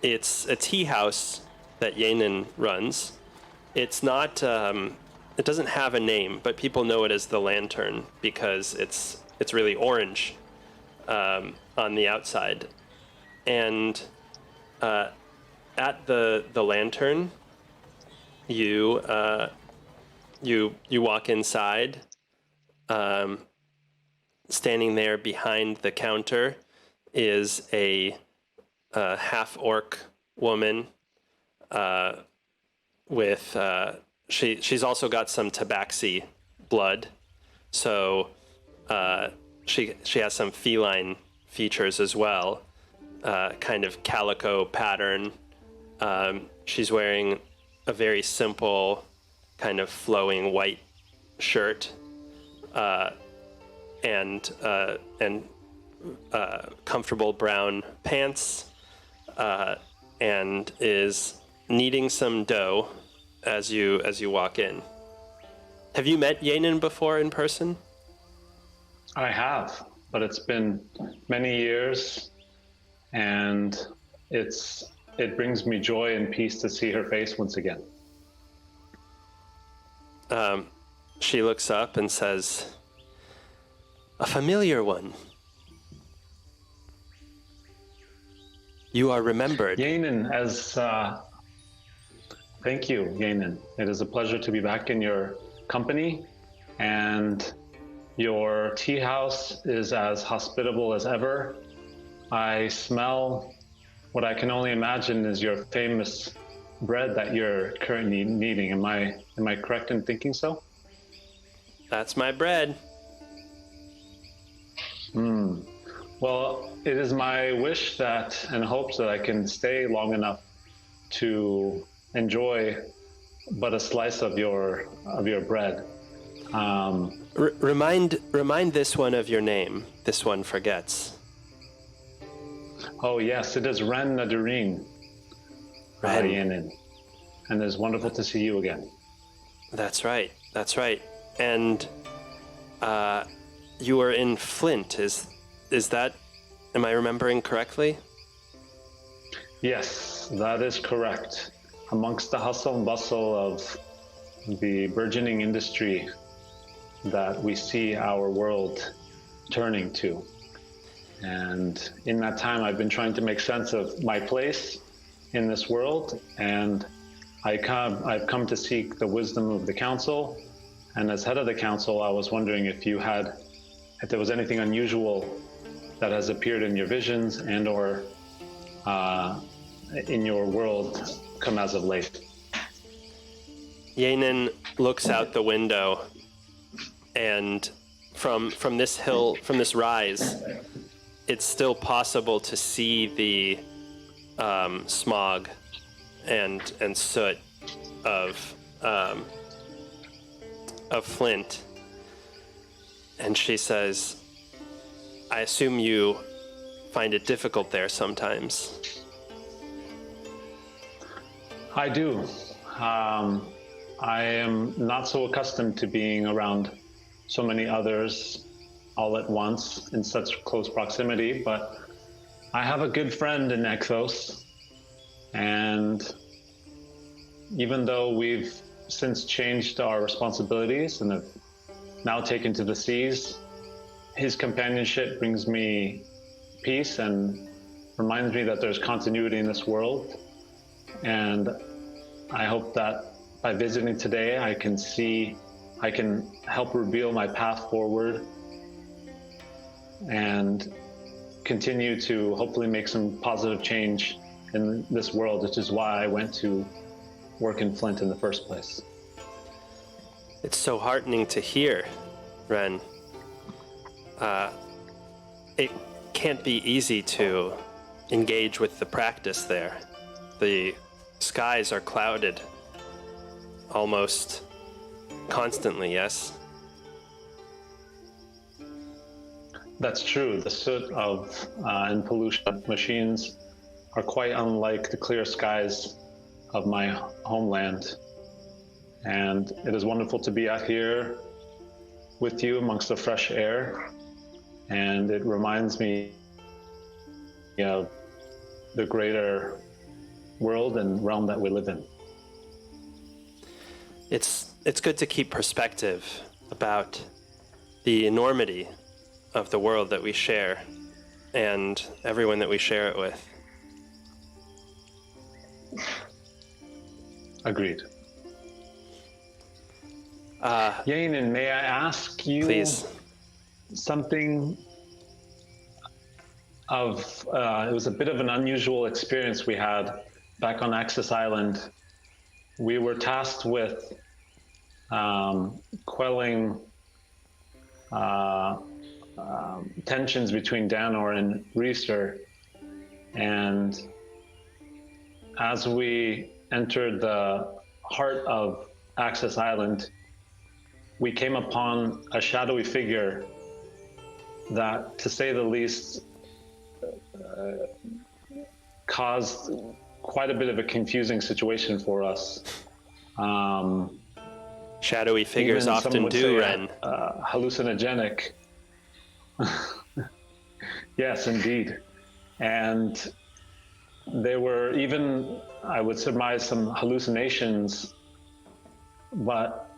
It's a tea house that Yanin runs. It's not, it doesn't have a name, but people know it as the Lantern because it's really orange on the outside. And at the Lantern, you walk inside. Standing there behind the counter is a half-orc woman with she's also got some tabaxi blood So she has some feline features as well, kind of calico pattern. She's wearing a very simple, kind of flowing white shirt, and comfortable brown pants, and is kneading some dough as you walk in. Have you met Yenin before in person? I have, but it's been many years, and it brings me joy and peace to see her face once again. She looks up and says, "A familiar one. You are remembered." Yenin, thank you, Yenin. It is a pleasure to be back in your company, and your tea house is as hospitable as ever. I smell what I can only imagine is your famous bread that you're currently kneading. Am I correct in thinking so? That's my bread. Well, it is my wish and hopes that I can stay long enough to enjoy but a slice of your bread. Remind this one of your name. This one forgets. Oh yes, it is Ren Nadarin. Yenin. And it's wonderful to see you again. That's right. And you were in Flint. Is that? Am I remembering correctly? Yes, that is correct. Amongst the hustle and bustle of the burgeoning industry that we see our world turning to. And in that time, I've been trying to make sense of my place in this world, and I've come to seek the wisdom of the council. And as head of the council, I was wondering if there was anything unusual that has appeared in your visions and or in your world come as of late. Yenin looks out the window, and from this hill, from this rise, it's still possible to see the smog and soot of Flint. And she says, "I assume you find it difficult there sometimes." I do. I am not so accustomed to being around so many others all at once in such close proximity, but I have a good friend in Exos, and even though we've since changed our responsibilities and have now taken to the seas, his companionship brings me peace and reminds me that there's continuity in this world. And I hope that by visiting today, I can help reveal my path forward and continue to hopefully make some positive change in this world, which is why I went to work in Flint in the first place. It's so heartening to hear, Ren. It can't be easy to engage with the practice there. The skies are clouded almost constantly, yes? That's true. The soot and pollution machines are quite unlike the clear skies of my homeland. And it is wonderful to be out here with you amongst the fresh air. And it reminds me of the greater world and realm that we live in. It's good to keep perspective about the enormity of the world that we share and everyone that we share it with. Agreed. Yenin, may I ask you Please. something it was a bit of an unusual experience we had back on Axis Island. We were tasked with quelling tensions between Danor and Reeser. And as we entered the heart of Access Island, we came upon a shadowy figure that, to say the least, caused quite a bit of a confusing situation for us. Shadowy figures Even often some would do, say, Ren. hallucinogenic. Yes, indeed. And there were even, I would surmise, some hallucinations, but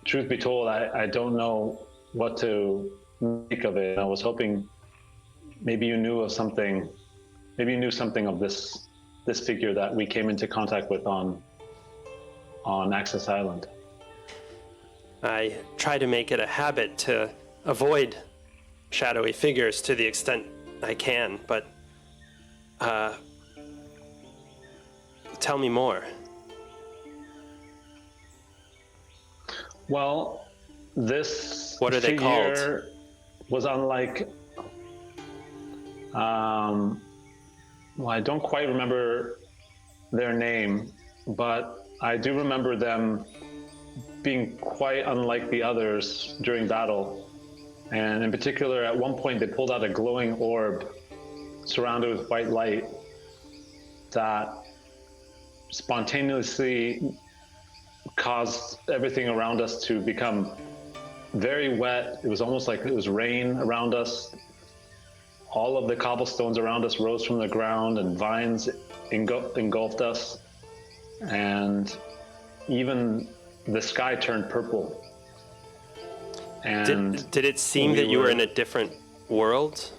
truth be told, I don't know what to make of it. I was hoping maybe you knew of something, maybe you knew something of this figure that we came into contact with on Access Island. I try to make it a habit to avoid shadowy figures to the extent I can, but tell me more. Well, this What are they figure called? was unlike. Well, I don't quite remember their name, but I do remember them being quite unlike the others during battle. And in particular, at one point, they pulled out a glowing orb surrounded with white light that spontaneously caused everything around us to become very wet. It was almost like it was rain around us. All of the cobblestones around us rose from the ground, and vines engulfed us. And even the sky turned purple. And Did it seem that you were in a different world?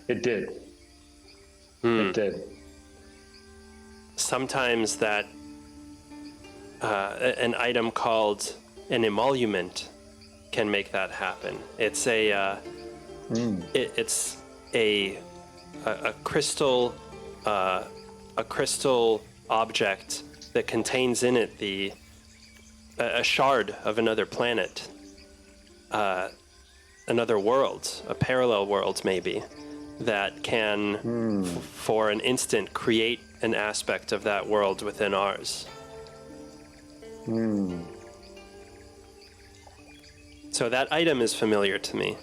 It did. It did. Sometimes that an item called an emolument can make that happen. It's it's a crystal object that contains in it a shard of another planet, another world, a parallel world maybe, that can for an instant create an aspect of that world within ours. So that item is familiar to me.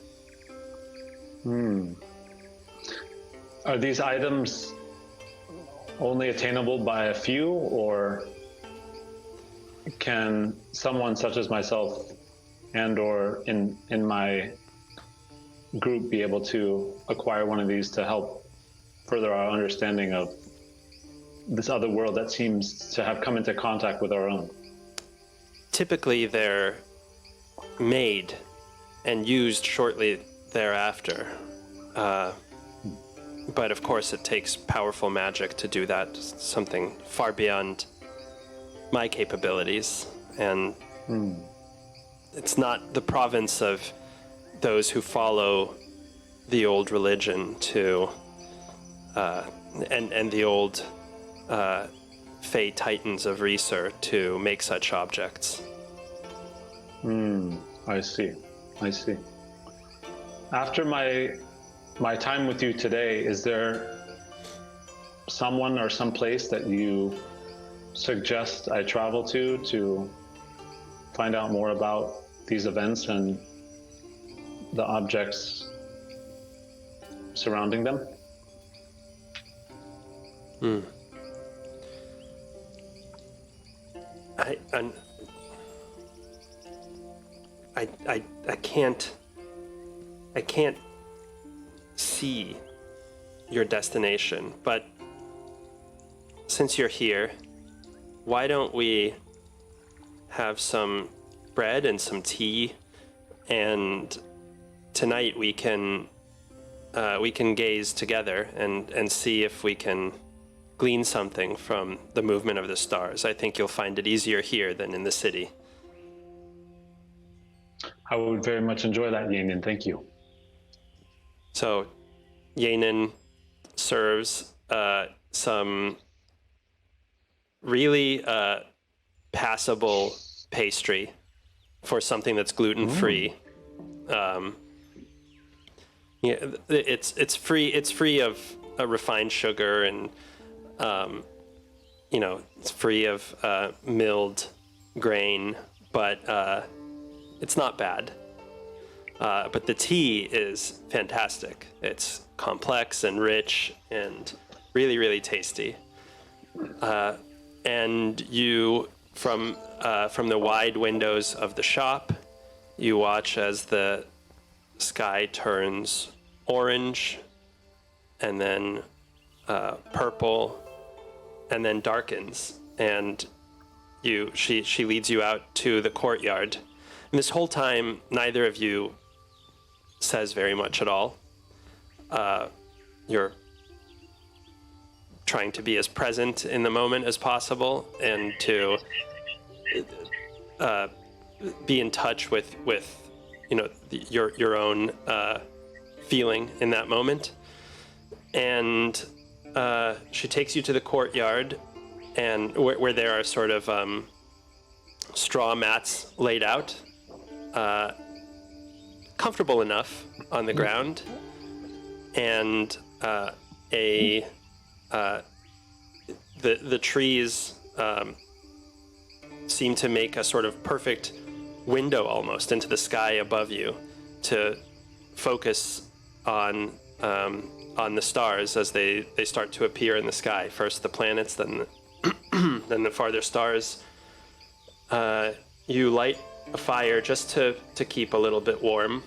Are these items only attainable by a few, or can someone such as myself and or in my group be able to acquire one of these to help further our understanding of this other world that seems to have come into contact with our own? Typically, they're made and used shortly thereafter. But of course, it takes powerful magic to do that, something far beyond my capabilities. And it's not the province of those who follow the old religion to, and the old Fey Titans of Reeser to make such objects. I see. After my time with you today, is there someone or some place that you suggest I travel to find out more about these events and the objects surrounding them? I can't see your destination, but since you're here, why don't we have some bread and some tea, and tonight we can gaze together and see if we can glean something from the movement of the stars. I think you'll find it easier here than in the city. I would very much enjoy that, Yanin. Thank you. So, Yanin serves some really passable pastry for something that's gluten-free. Yeah, it's free. It's free of refined sugar, and it's free of milled grain, but it's not bad. But the tea is fantastic. It's complex and rich and really, really tasty. And you, from the wide windows of the shop, you watch as the sky turns orange, and then purple, and then darkens. And she leads you out to the courtyard. And this whole time, neither of you says very much at all. You're trying to be as present in the moment as possible, and to be in touch with your own feeling in that moment. And she takes you to the courtyard, and where there are sort of straw mats laid out, comfortable enough on the ground, and the trees seem to make a sort of perfect window almost into the sky above you, to focus on the stars as they start to appear in the sky. First the planets, then then the farther stars. You light a fire just to keep a little bit warm,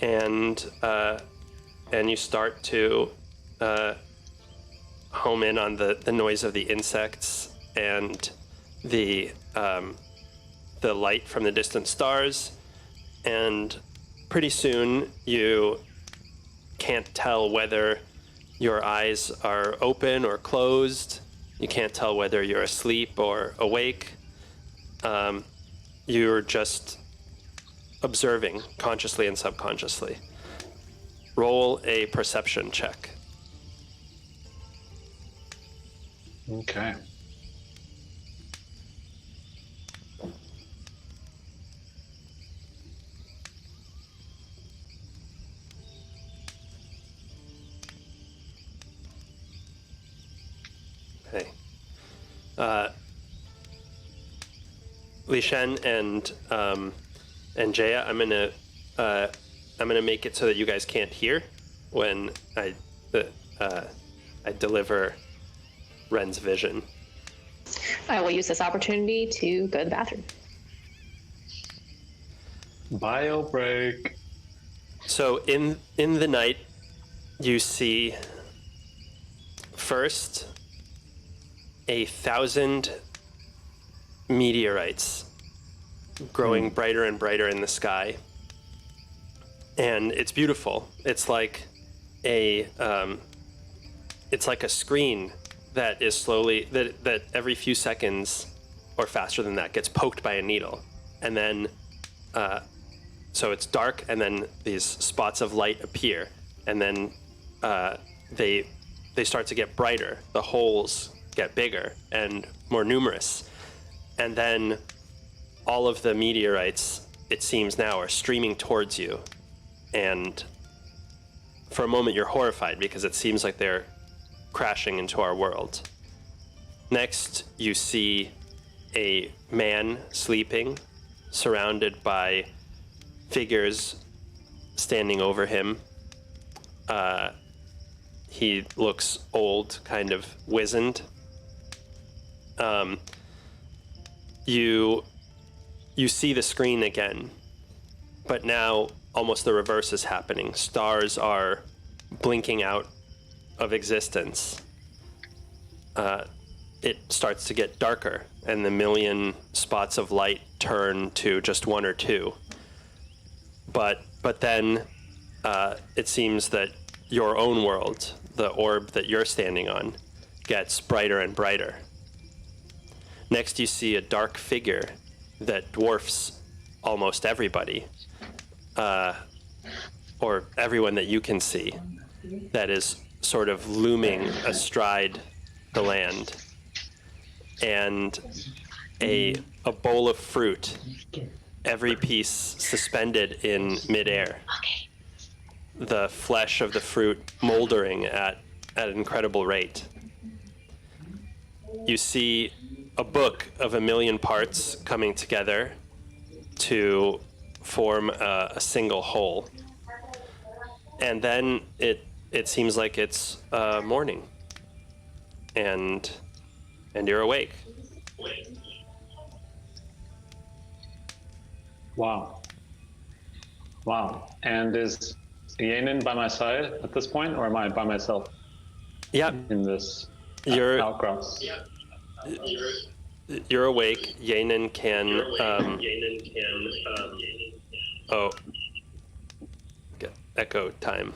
and you start to home in on the noise of the insects and the light from the distant stars. And pretty soon you can't tell whether your eyes are open or closed. You can't tell whether you're asleep or awake. You're just observing consciously and subconsciously. Roll a perception check. Okay. Okay. Li Shen and Jaya, I'm gonna make it so that you guys can't hear when I deliver Ren's vision. I will use this opportunity to go to the bathroom. Bio break. So in the night, you see first 1,000 meteorites growing brighter and brighter in the sky, and it's beautiful. It's like a screen that is slowly that every few seconds or faster than that gets poked by a needle, and then so it's dark, and then these spots of light appear, and then they start to get brighter. The holes get bigger and more numerous, and then all of the meteorites, it seems now, are streaming towards you. And for a moment you're horrified because it seems like they're crashing into our world. Next, you see a man sleeping, surrounded by figures standing over him. He looks old, kind of wizened. You see the screen again, but now almost the reverse is happening. Stars are blinking out of existence. It starts to get darker, and the million spots of light turn to just one or two. But then it seems that your own world, the orb that you're standing on, gets brighter and brighter. Next, you see a dark figure that dwarfs almost everybody, or everyone that you can see, that is sort of looming astride the land. And a bowl of fruit, every piece suspended in midair. The flesh of the fruit moldering at an incredible rate. You see a book of 1,000,000 parts coming together to form a single whole. And then it seems like it's morning, and you're awake. Wow. Wow. And is Yanin by my side at this point, or am I by myself Yeah, in this you're outcross? you're awake. Yanin can. Oh, echo time.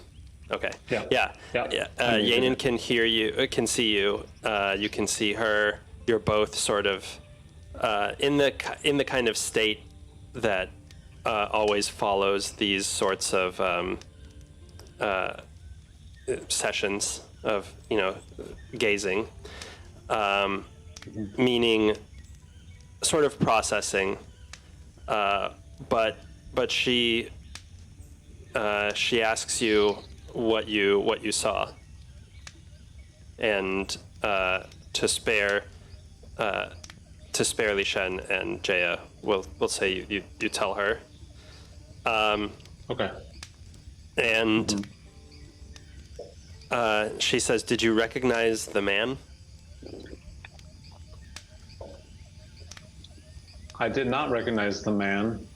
Okay. Yeah. Yanin can hear you. Can see you. You can see her. You're both sort of in the kind of state that always follows these sorts of sessions of gazing, meaning sort of processing, but she asks you what you saw, and to spare Li Shen and Jaya, we'll say you tell her. Okay. And she says, "Did you recognize the man?" I did not recognize the man.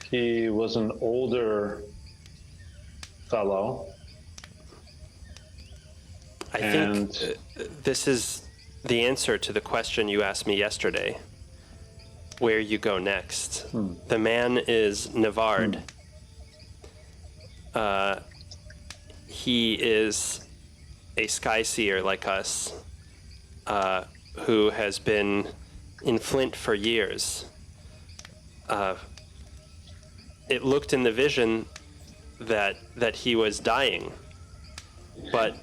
He was an older fellow. I think this is the answer to the question you asked me yesterday. Where you go next. The man is Navard. He is a sky seer like us, who has been in Flint for years. It looked in the vision that he was dying, but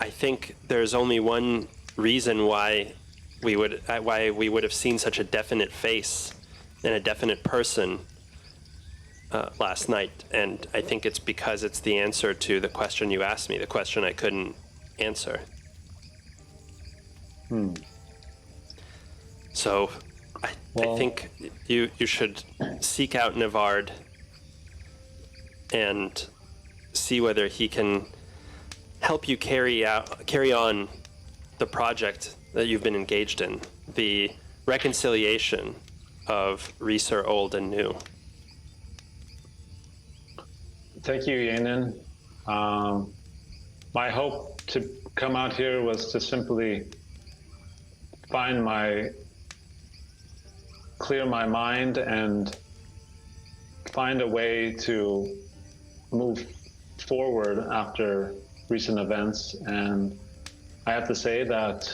I think there's only one reason why we would have seen such a definite face and a definite person last night, and I think it's because it's the answer to the question you asked me, the question I couldn't answer. So I think you should seek out Navard and see whether he can help you carry on the project that you've been engaged in, the reconciliation of Reeser old and new. Thank you, Yanin. My hope to come out here was to simply clear my mind and find a way to move forward after recent events. And I have to say that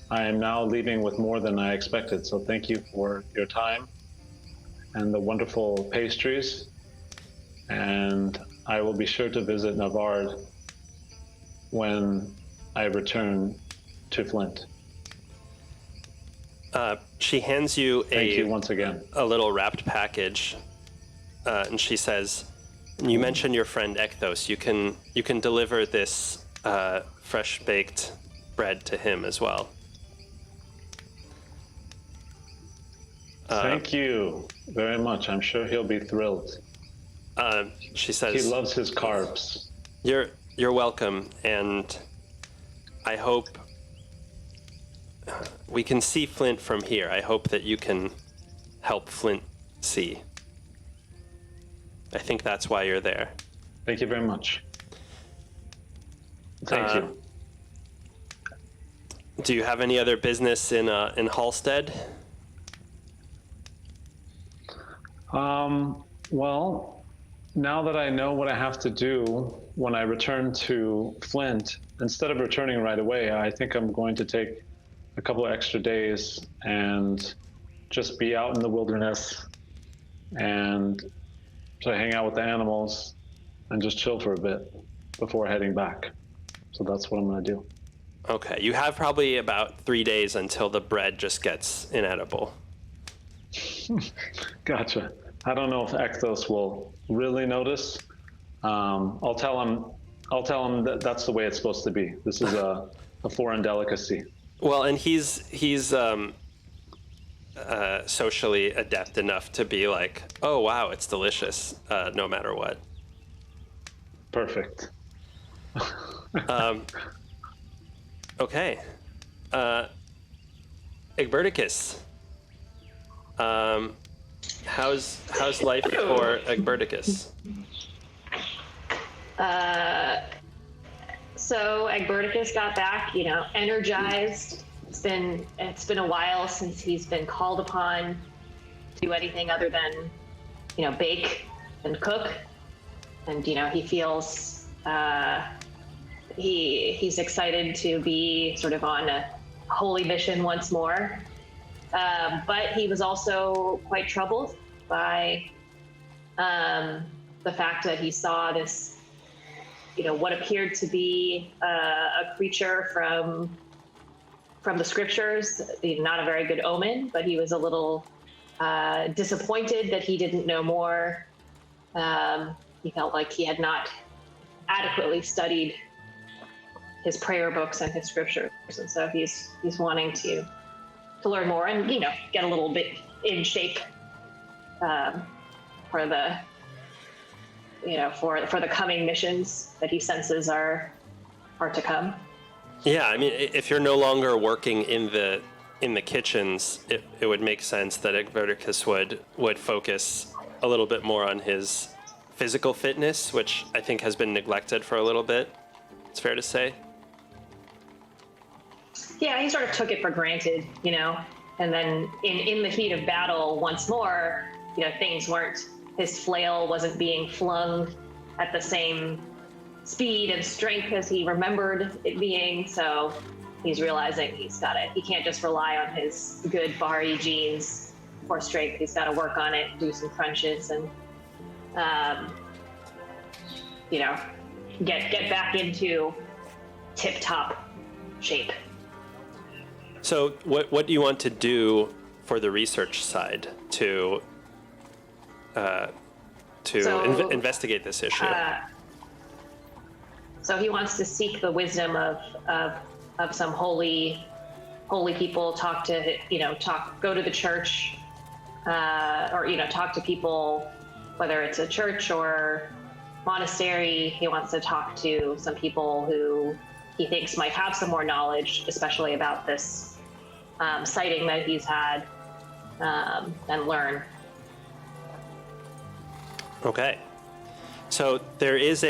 I am now leaving with more than I expected. So thank you for your time and the wonderful pastries. And I will be sure to visit Navard when I return to Flint. She hands you Thank you once again. A little wrapped package, and she says, "You mentioned your friend Ekthos. You can deliver this fresh baked bread to him as well." Thank you very much. I'm sure he'll be thrilled. She says, he loves his carbs. You're welcome, and I hope we can see Flint from here. I hope that you can help Flint see. I think that's why you're there. Thank you very much. Thank you. Do you have any other business in Halstead? Well, now that I know what I have to do when I return to Flint, instead of returning right away, I think I'm going to take a couple of extra days and just be out in the wilderness and to hang out with the animals and just chill for a bit before heading back. So that's what I'm going to do. Okay, you have probably about 3 days until the bread just gets inedible. Gotcha. I don't know if Ekthos will really notice. I'll tell him. I'll tell him that that's the way it's supposed to be. This is a foreign delicacy. Well, and he's socially adept enough to be like, oh wow, it's delicious, no matter what. Perfect. Okay, Egberticus. How's life for Egberticus? So Egberticus got back, energized. It's been a while since he's been called upon to do anything other than, bake and cook. And he feels he's excited to be sort of on a holy mission once more. But he was also quite troubled by the fact that he saw this, what appeared to be a creature from the scriptures, not a very good omen, but he was a little disappointed that he didn't know more. He felt like he had not adequately studied his prayer books and his scriptures, and so he's wanting to learn more and get a little bit in shape for the for the coming missions that he senses are to come. Yeah, I mean, if you're no longer working in the kitchens, it would make sense that Egberticus would focus a little bit more on his physical fitness, which I think has been neglected for a little bit. It's fair to say. Yeah, he sort of took it for granted, and then in the heat of battle once more, things weren't, his flail wasn't being flung at the same speed and strength as he remembered it being, so he's realizing he can't just rely on his good Bahari genes for strength. He's got to work on it, do some crunches, and get back into tip-top shape. So what do you want to do for the research side to investigate this issue? So he wants to seek the wisdom of some holy people, go to the church, or talk to people, whether it's a church or monastery. He wants to talk to some people who he thinks might have some more knowledge, especially about this sighting that he's had, and learn. Okay. So there is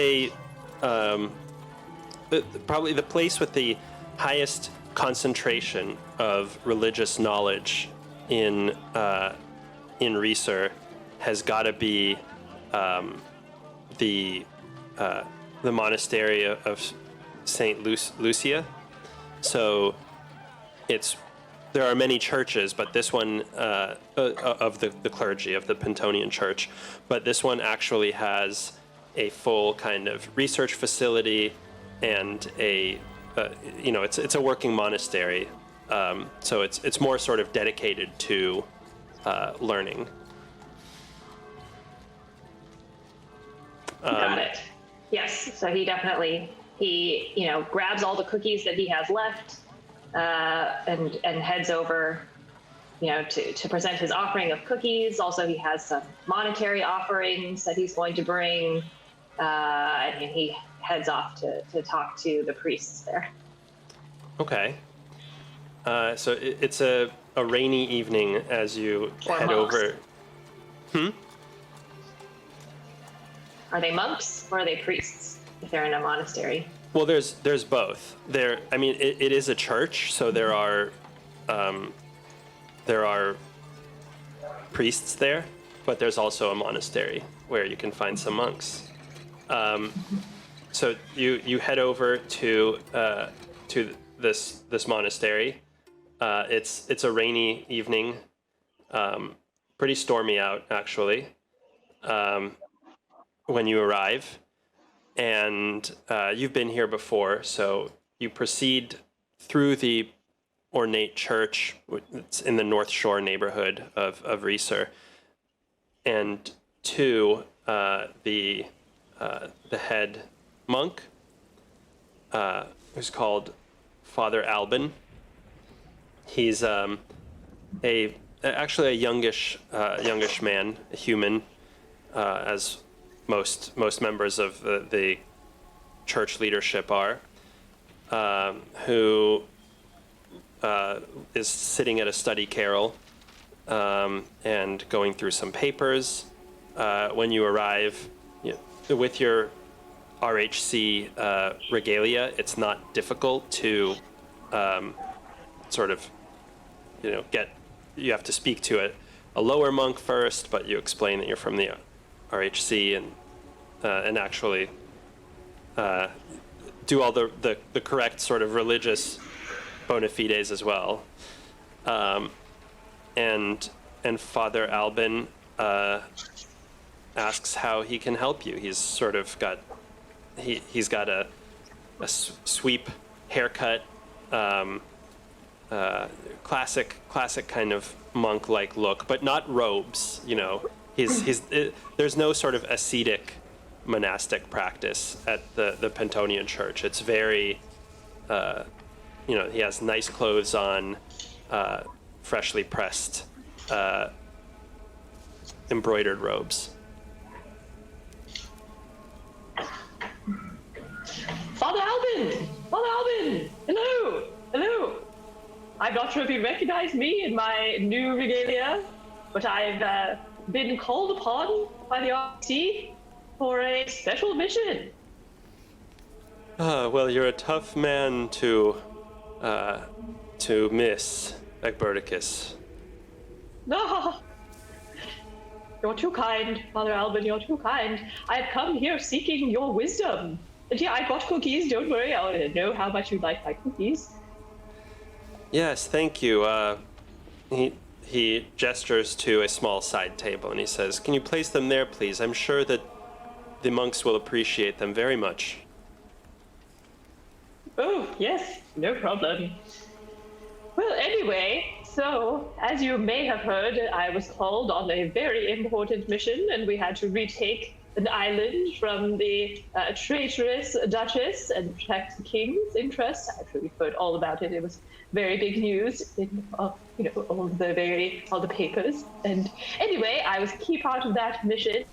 probably the place with the highest concentration of religious knowledge in Reeser has got to be the monastery of Saint Lucia. So there are many churches, but this one of the clergy of the Pentonian Church, but this one actually has a full kind of research facility and it's a working monastery. So it's more sort of dedicated to learning. Got it. Yes. So he definitely grabs all the cookies that he has left, and heads over, to present his offering of cookies. Also, he has some monetary offerings that he's going to bring, and he heads off to talk to the priests there. Okay. So it's a rainy evening as you head monks. over. Are they monks or are they priests if they're in a monastery? Well, there's both. It is a church, so there are priests there, but there's also a monastery where you can find some monks. So you head over to this monastery. It's a rainy evening, pretty stormy out actually, when you arrive. And you've been here before, so you proceed through the ornate church. It's in the North Shore neighborhood of Reeser, and to the head monk, who's called Father Albin. He's actually a youngish man, a human, as most members of the church leadership are, who is sitting at a study carrel and going through some papers. When you arrive, with your RHC regalia, it's not difficult to sort of, you have to speak to a lower monk first, but you explain that you're from the RHC and actually do all the correct sort of religious bona fides as well. And Father Albin asks how he can help you. He's sort of got he's got a sweep haircut, classic kind of monk-like look, but not robes. There's no sort of ascetic monastic practice at the Pentonian Church. It's very, he has nice clothes on, freshly pressed, embroidered robes. Father Albin! Father Albin! Hello! Hello! I'm not sure if you recognize me in my new regalia, but I've been called upon by the RT for a special mission. Well, you're a tough man to miss, Egberticus. No! You're too kind, Father Albin, you're too kind. I've come here seeking your wisdom. And yeah, I got cookies, don't worry, I know how much you like my cookies. Yes, thank you. He gestures to a small side table and he says, "Can you place them there, please? I'm sure that the monks will appreciate them very much." Oh, yes, no problem. Well, anyway, so, as you may have heard, I was called on a very important mission, and we had to retake an island from the traitorous Duchess and protect the king's interests. Actually, we've heard all about it. It was very big news in all the papers. And anyway, I was a key part of that mission.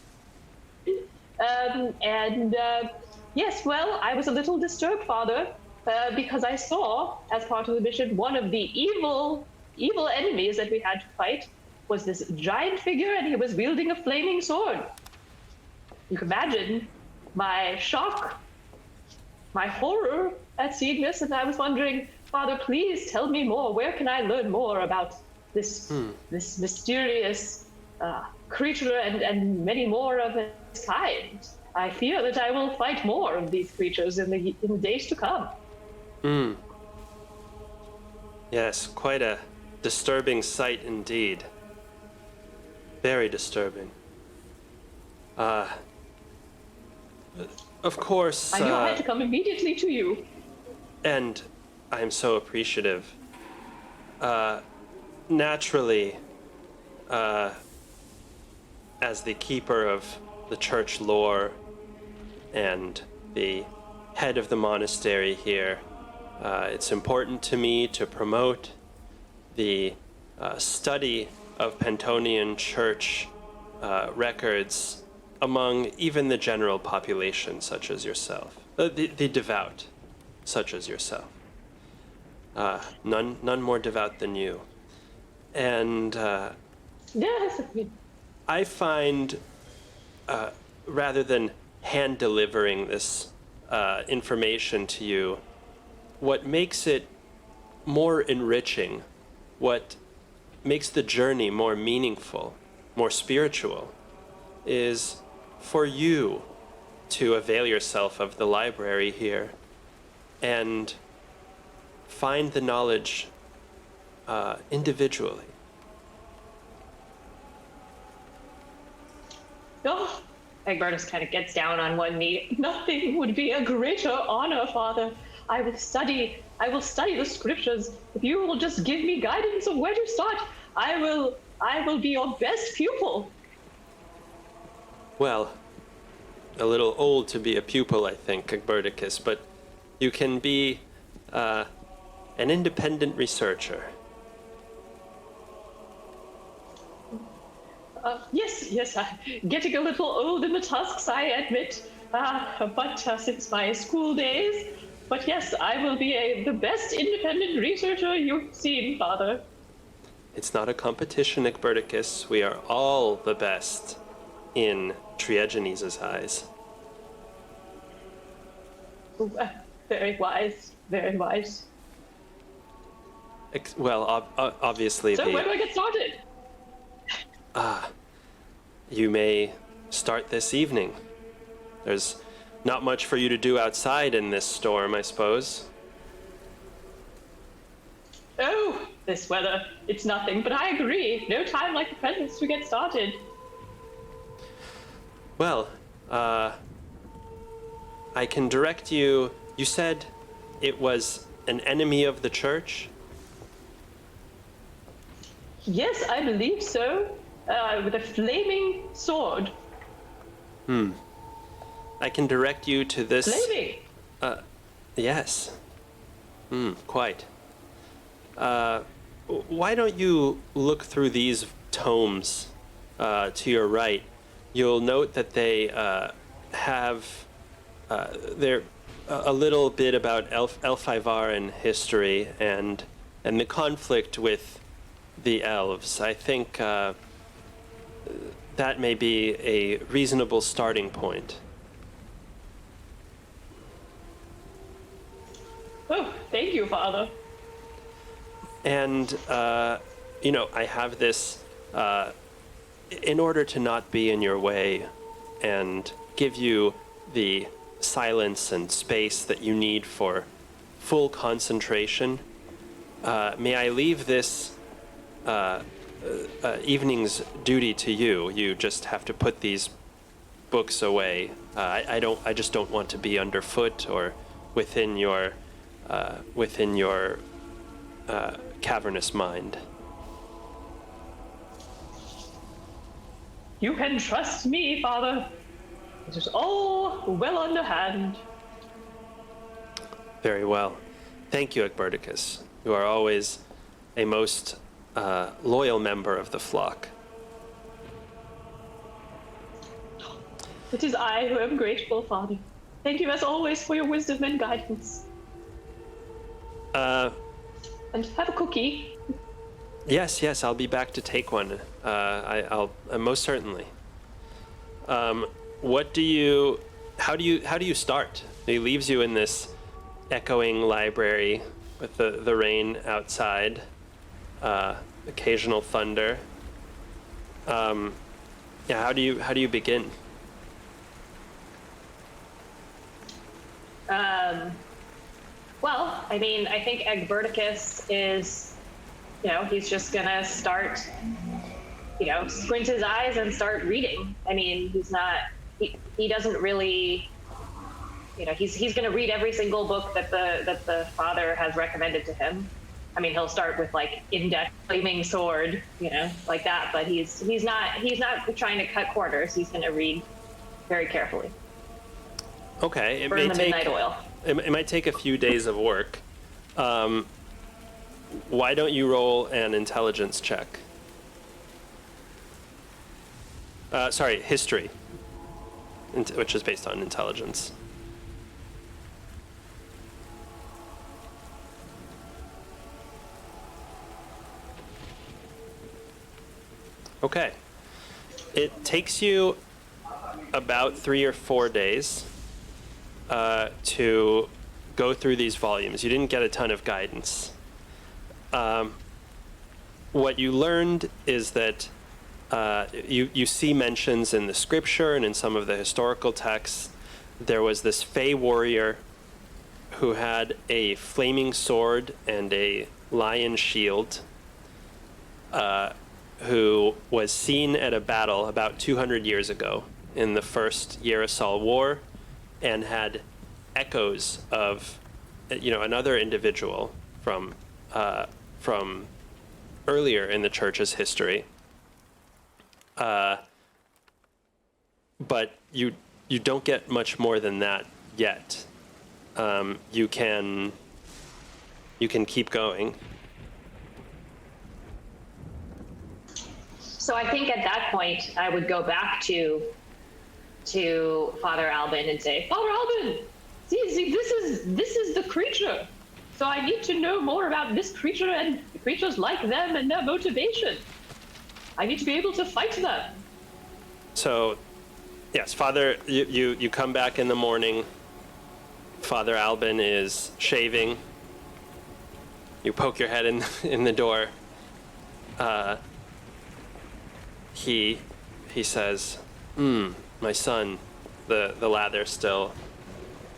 Yes, well, I was a little disturbed, Father, because I saw, as part of the mission, one of the evil enemies that we had to fight was this giant figure, and he was wielding a flaming sword. You can imagine my shock, my horror at seeing this, and I was wondering, Father, please tell me more. Where can I learn more about this mysterious creature and many more of its kind? I fear that I will fight more of these creatures in the days to come. Yes, quite a disturbing sight indeed. Very disturbing. Of course. I knew I had to come immediately to you. And I am so appreciative. Naturally, as the keeper of the church lore and the head of the monastery here, it's important to me to promote the study of Pentonian church records among even the general population, such as yourself, the devout, such as yourself. None more devout than you. And Yes. I find, rather than hand delivering this information to you, what makes it more enriching, what makes the journey more meaningful, more spiritual, is for you to avail yourself of the library here and find the knowledge individually. Oh, Egbertus kind of gets down on one knee. Nothing would be a greater honor, Father. I will study the scriptures. If you will just give me guidance of where to start, I will be your best pupil. Well, a little old to be a pupil, I think, Egberticus, but you can be an independent researcher. Yes, getting a little old in the tusks, I admit. But since my school days, but yes, I will be the best independent researcher you've seen, Father. It's not a competition, Egberticus. We are all the best in Triegenes' eyes. Very wise, very wise. Obviously, So where do I get started? You may start this evening. There's not much for you to do outside in this storm, I suppose. Oh, this weather, it's nothing, but I agree. No time like the present to get started. Well, I can direct you. You said it was an enemy of the church? Yes, I believe so. With a flaming sword. I can direct you to this. Flaming? Yes. Quite. Why don't you look through these tomes to your right? You'll note that they have they're a little bit about Elfivaran history and the conflict with the elves. I think that may be a reasonable starting point. Oh, thank you, Father. And, I have this, in order to not be in your way and give you the silence and space that you need for full concentration, may I leave this evening's duty to you? You just have to put these books away. I just don't want to be underfoot or within your cavernous mind. You can trust me, Father. It is all well underhand. Very well. Thank you, Egberticus. You are always a most loyal member of the flock. It is I who am grateful, Father. Thank you as always for your wisdom and guidance. And have a cookie. Yes, I'll be back to take one. I'll most certainly. How do you start? He leaves you in this echoing library with the rain outside, occasional thunder. How do you begin? Well, I mean, I think Egberticus is, he's just gonna start, squint his eyes and start reading. I mean, he doesn't really, he's gonna read every single book that the father has recommended to him. I mean, he'll start with like index flaming sword, like that, but he's not trying to cut corners. He's gonna read very carefully. Okay, Burn the midnight oil. It might take a few days of work. Why don't you roll an intelligence check? History, which is based on intelligence. Okay. It takes you about 3 or 4 days to go through these volumes. You didn't get a ton of guidance. What you learned is that you see mentions in the scripture and in some of the historical texts. There was this Fey warrior who had a flaming sword and a lion shield, who was seen at a battle about 200 years ago in the First Yerisal War, and had echoes of another individual from earlier in the church's history. But you don't get much more than that yet. You can keep going. So I think at that point I would go back to Father Albin and say, Father Albin, see, this is the creature. So I need to know more about this creature and creatures like them and their motivation. I need to be able to fight them. So, yes, Father, you come back in the morning. Father Albin is shaving. You poke your head in the door. He says, my son, the lather still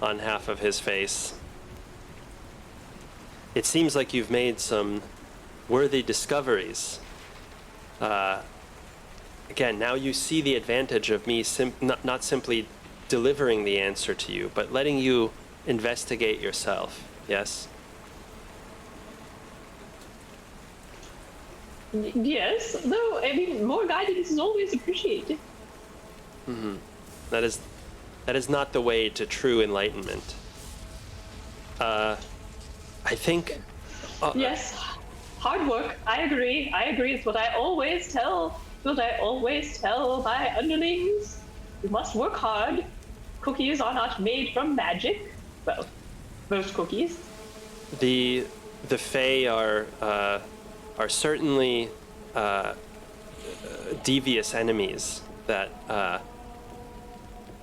on half of his face. It seems like you've made some worthy discoveries. Again, now you see the advantage of me not simply delivering the answer to you, but letting you investigate yourself, yes? Yes, no, I mean, more guidance is always appreciated. Mm-hmm. That is not the way to true enlightenment. I think... yes, hard work, I agree. It's what I always tell my underlings. You must work hard. Cookies are not made from magic. Well, most cookies. The Fae are certainly devious enemies that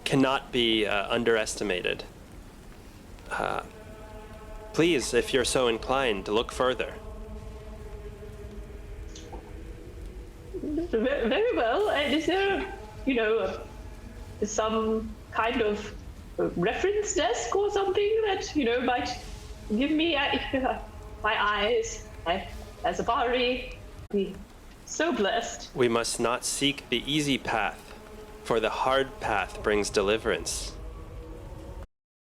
cannot be underestimated. Please, if you're so inclined, look further. Very well. And is there, some kind of reference desk or something that, might give me my eyes? As a Bari, be so blessed. We must not seek the easy path, for the hard path brings deliverance.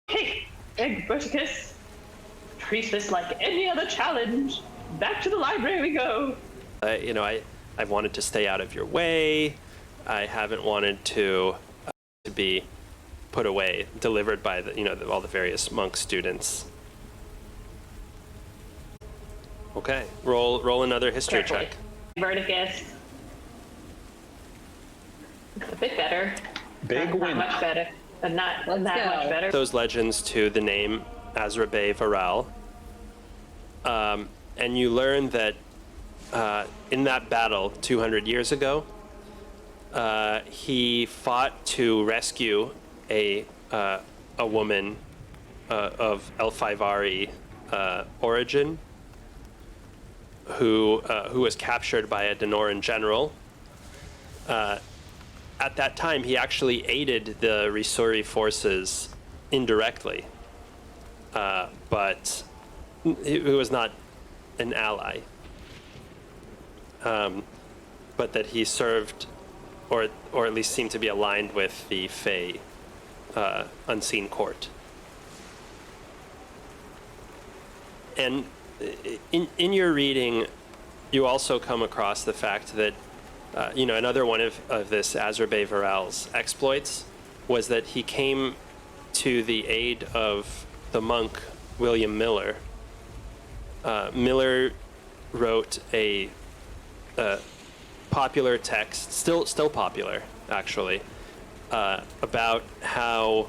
Hey, Egberticus, treat this like any other challenge. Back to the library we go. I've wanted to stay out of your way. I haven't wanted to be put away, delivered by all the various monk students. Okay, roll another history Carefully. check. Verticus. A bit better. Big win. Not much better. But not Let's that go. much better. Those legends to the name Azrabe Varal. And you learn that in that battle 200 years ago, he fought to rescue a woman of Elfivari origin who was captured by a Denoran general. At that time, he actually aided the Risuri forces indirectly, but he was not an ally. But that he served, or at least seemed to be aligned with the Fae unseen court. And in your reading, you also come across the fact that another one of this Azrabe Varal's exploits was that he came to the aid of the monk William Miller. Miller wrote a popular text, still popular actually, about how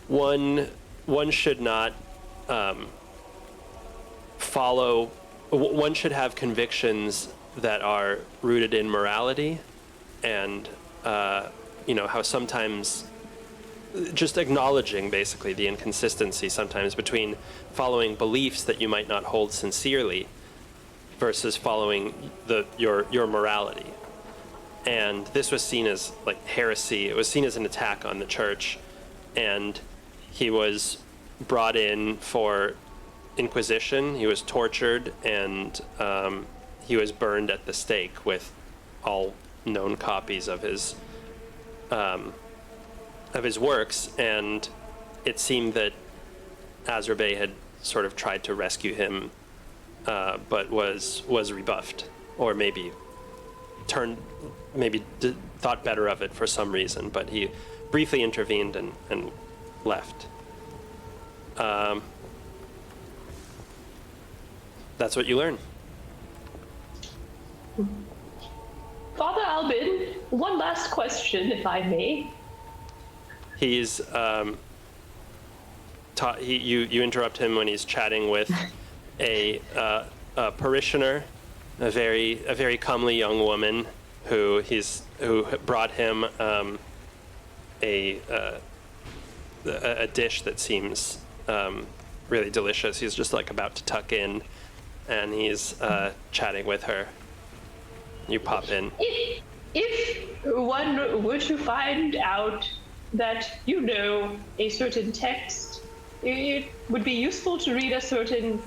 one should not one should have convictions that are rooted in morality, and how sometimes just acknowledging basically the inconsistency sometimes between following beliefs that you might not hold sincerely versus following your morality. And this was seen as like heresy. It was seen as an attack on the church, and he was brought in for Inquisition. He was tortured, and he was burned at the stake with all known copies of his works. And it seemed that Azrabe had sort of tried to rescue him, but was rebuffed, or maybe thought better of it for some reason. But he briefly intervened and left. That's what you learn. Father Albin, one last question, if I may. He's you interrupt him when he's chatting with a parishioner, a very comely young woman who brought him a dish that seems really delicious. He's just like about to tuck in, and he's chatting with her. You pop in. If one were to find out that you know a certain text, it would be useful to read a certain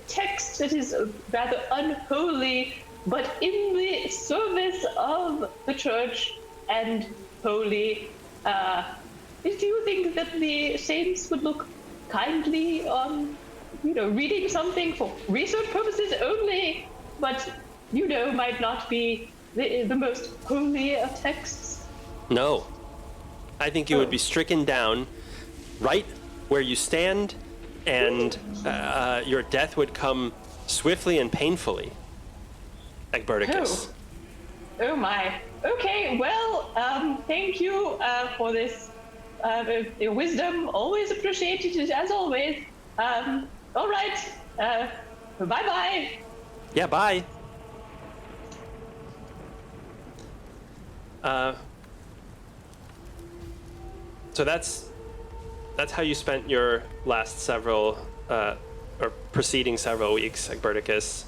text that is rather unholy, but in the service of the church and holy. Do you think that the saints would look kindly on, reading something for research purposes only, but, might not be the most holy of texts? No. I think you would be stricken down right where you stand, and your death would come swiftly and painfully, Egberticus. Oh my. Okay, well, thank you for this wisdom. Always appreciated it, as always. All right. Bye-bye. Yeah, bye. So that's how you spent your last several, or preceding several weeks, Egberticus.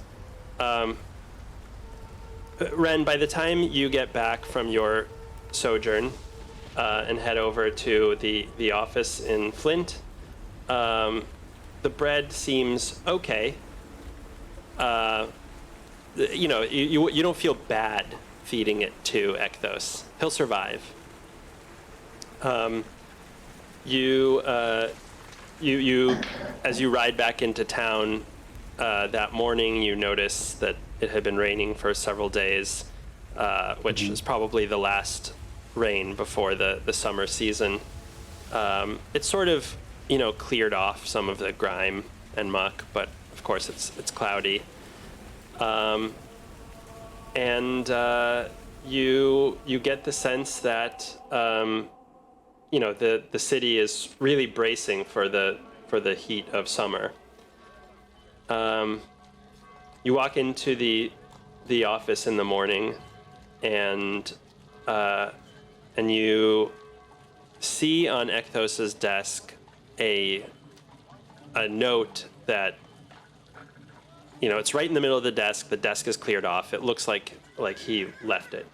Ren, by the time you get back from your sojourn and head over to the office in Flint, the bread seems okay. You don't feel bad feeding it to Ekthos. He'll survive. You as you ride back into town that morning, you notice that it had been raining for several days, which is probably the last rain before the summer season. It's sort of, cleared off some of the grime and muck, but of course it's cloudy. And you get the sense that the city is really bracing for the heat of summer. You walk into the office in the morning, and you see on Ekthos's desk a note that, it's right in the middle of the desk. The desk is cleared off. It looks like he left it.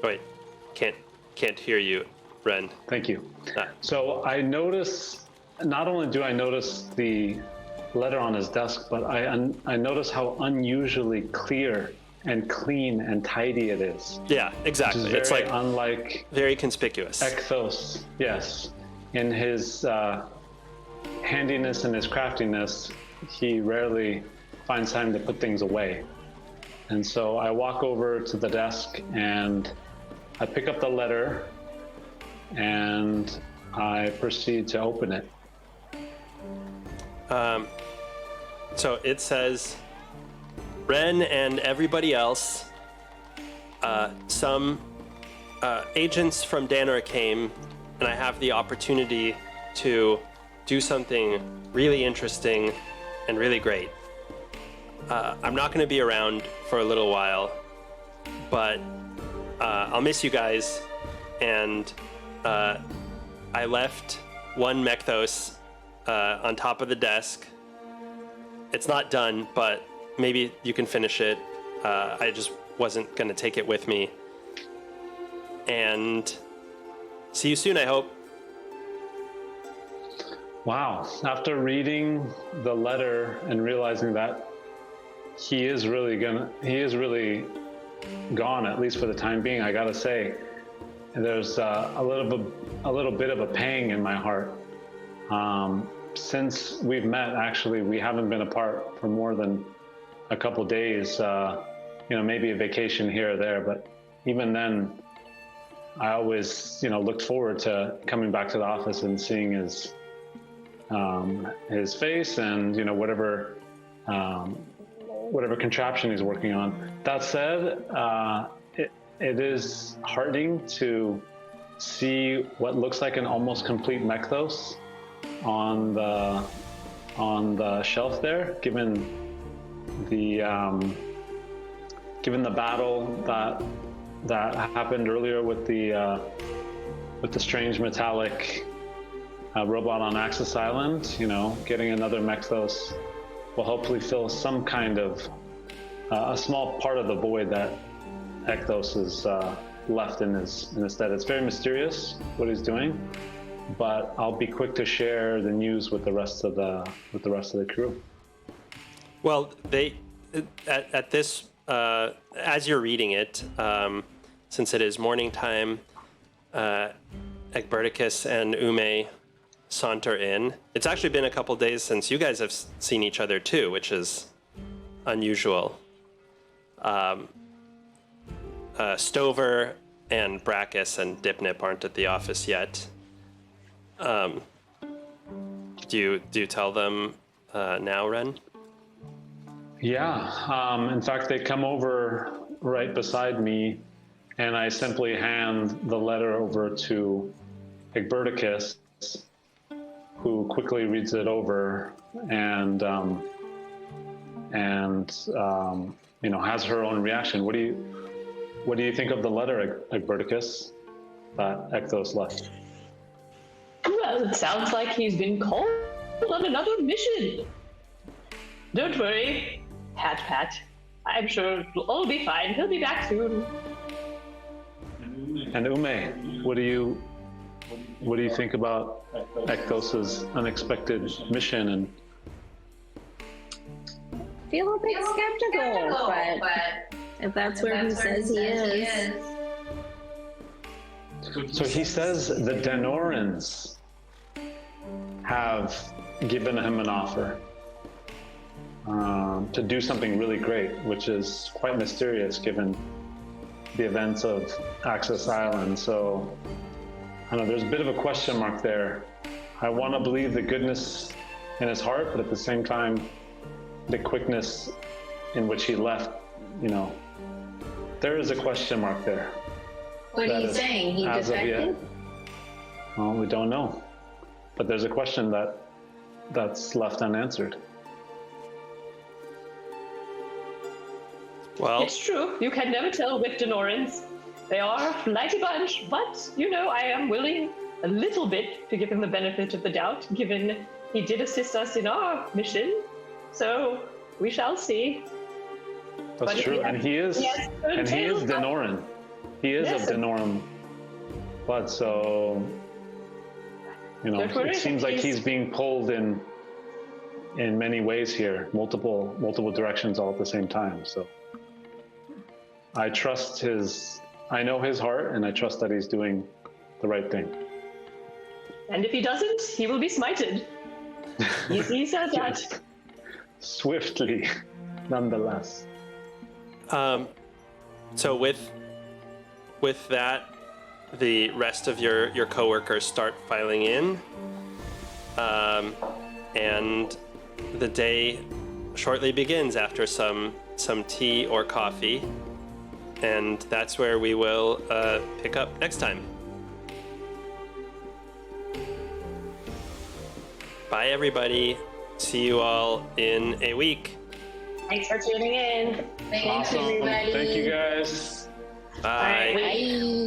Wait, can't hear you, Ren. Thank you. So I notice, not only do I notice the letter on his desk, but I notice how unusually clear and clean and tidy it is. Yeah, exactly. It's like unlike very conspicuous. Ekthos, yes. In his handiness and his craftiness, he rarely finds time to put things away. And so I walk over to the desk and I pick up the letter and I proceed to open it. So it says, Ren and everybody else, some agents from Danner came, and I have the opportunity to do something really interesting and really great. I'm not going to be around for a little while, but I'll miss you guys, and I left one Mekthos on top of the desk. It's not done, but maybe you can finish it. I just wasn't going to take it with me. And see you soon, I hope. Wow. After reading the letter and realizing that he is really gone, at least for the time being. I gotta say, there's a little bit of a pang in my heart. Since we've met, actually, we haven't been apart for more than a couple days. Maybe a vacation here or there, but even then, I always, looked forward to coming back to the office and seeing his face and whatever contraption he's working on. That said, it is heartening to see what looks like an almost complete Mekthos on the shelf there, given the battle that happened earlier with the strange metallic robot on Axis Island. Getting another Mekthos will hopefully fill some kind of a small part of the void that Ekthos is left in his stead. It's very mysterious what he's doing, but I'll be quick to share the news with the rest of the crew. Well, they at this as you're reading it, since it is morning time, Egberticus and Ume saunter in. It's actually been a couple days since you guys have seen each other too, which is unusual. Stover and Brachus and Dipnip aren't at the office yet. Do you tell them now, Ren? Yeah. In fact, they come over right beside me, and I simply hand the letter over to Egberticus, who quickly reads it over and has her own reaction. What do you think of the letter, Egberticus, that Ekthos left? Well, it sounds like he's been called on another mission. Don't worry, Pat. I'm sure it'll all be fine. He'll be back soon. And Ume, what do you think about Ekthos's unexpected mission? And Feel a bit skeptical, but if that's where he says he is. So he says the Denorans have given him an offer to do something really great, which is quite mysterious given the events of Axis Island. So I don't know, there's a bit of a question mark there. I want to believe the goodness in his heart, but at the same time, the quickness in which he left, there is a question mark there. What are you saying? He defected? Well, we don't know. But there's a question that's left unanswered. Well, it's true. You can never tell with Denorans. They are a flighty bunch, but, I am willing a little bit to give him the benefit of the doubt, given he did assist us in our mission. So we shall see. That's true, and he is Denoran. He is of Denoran blood, so it seems like he's being pulled in many ways here, multiple directions all at the same time. So I know his heart, and I trust that he's doing the right thing. And if he doesn't, he will be smited. He said that. Swiftly, nonetheless. So with that, the rest of your coworkers start filing in, and the day shortly begins after some tea or coffee, and that's where we will pick up next time. Bye, everybody. See you all in a week. Thanks for tuning in. Thanks, everybody. Thank you, guys. Bye. Bye.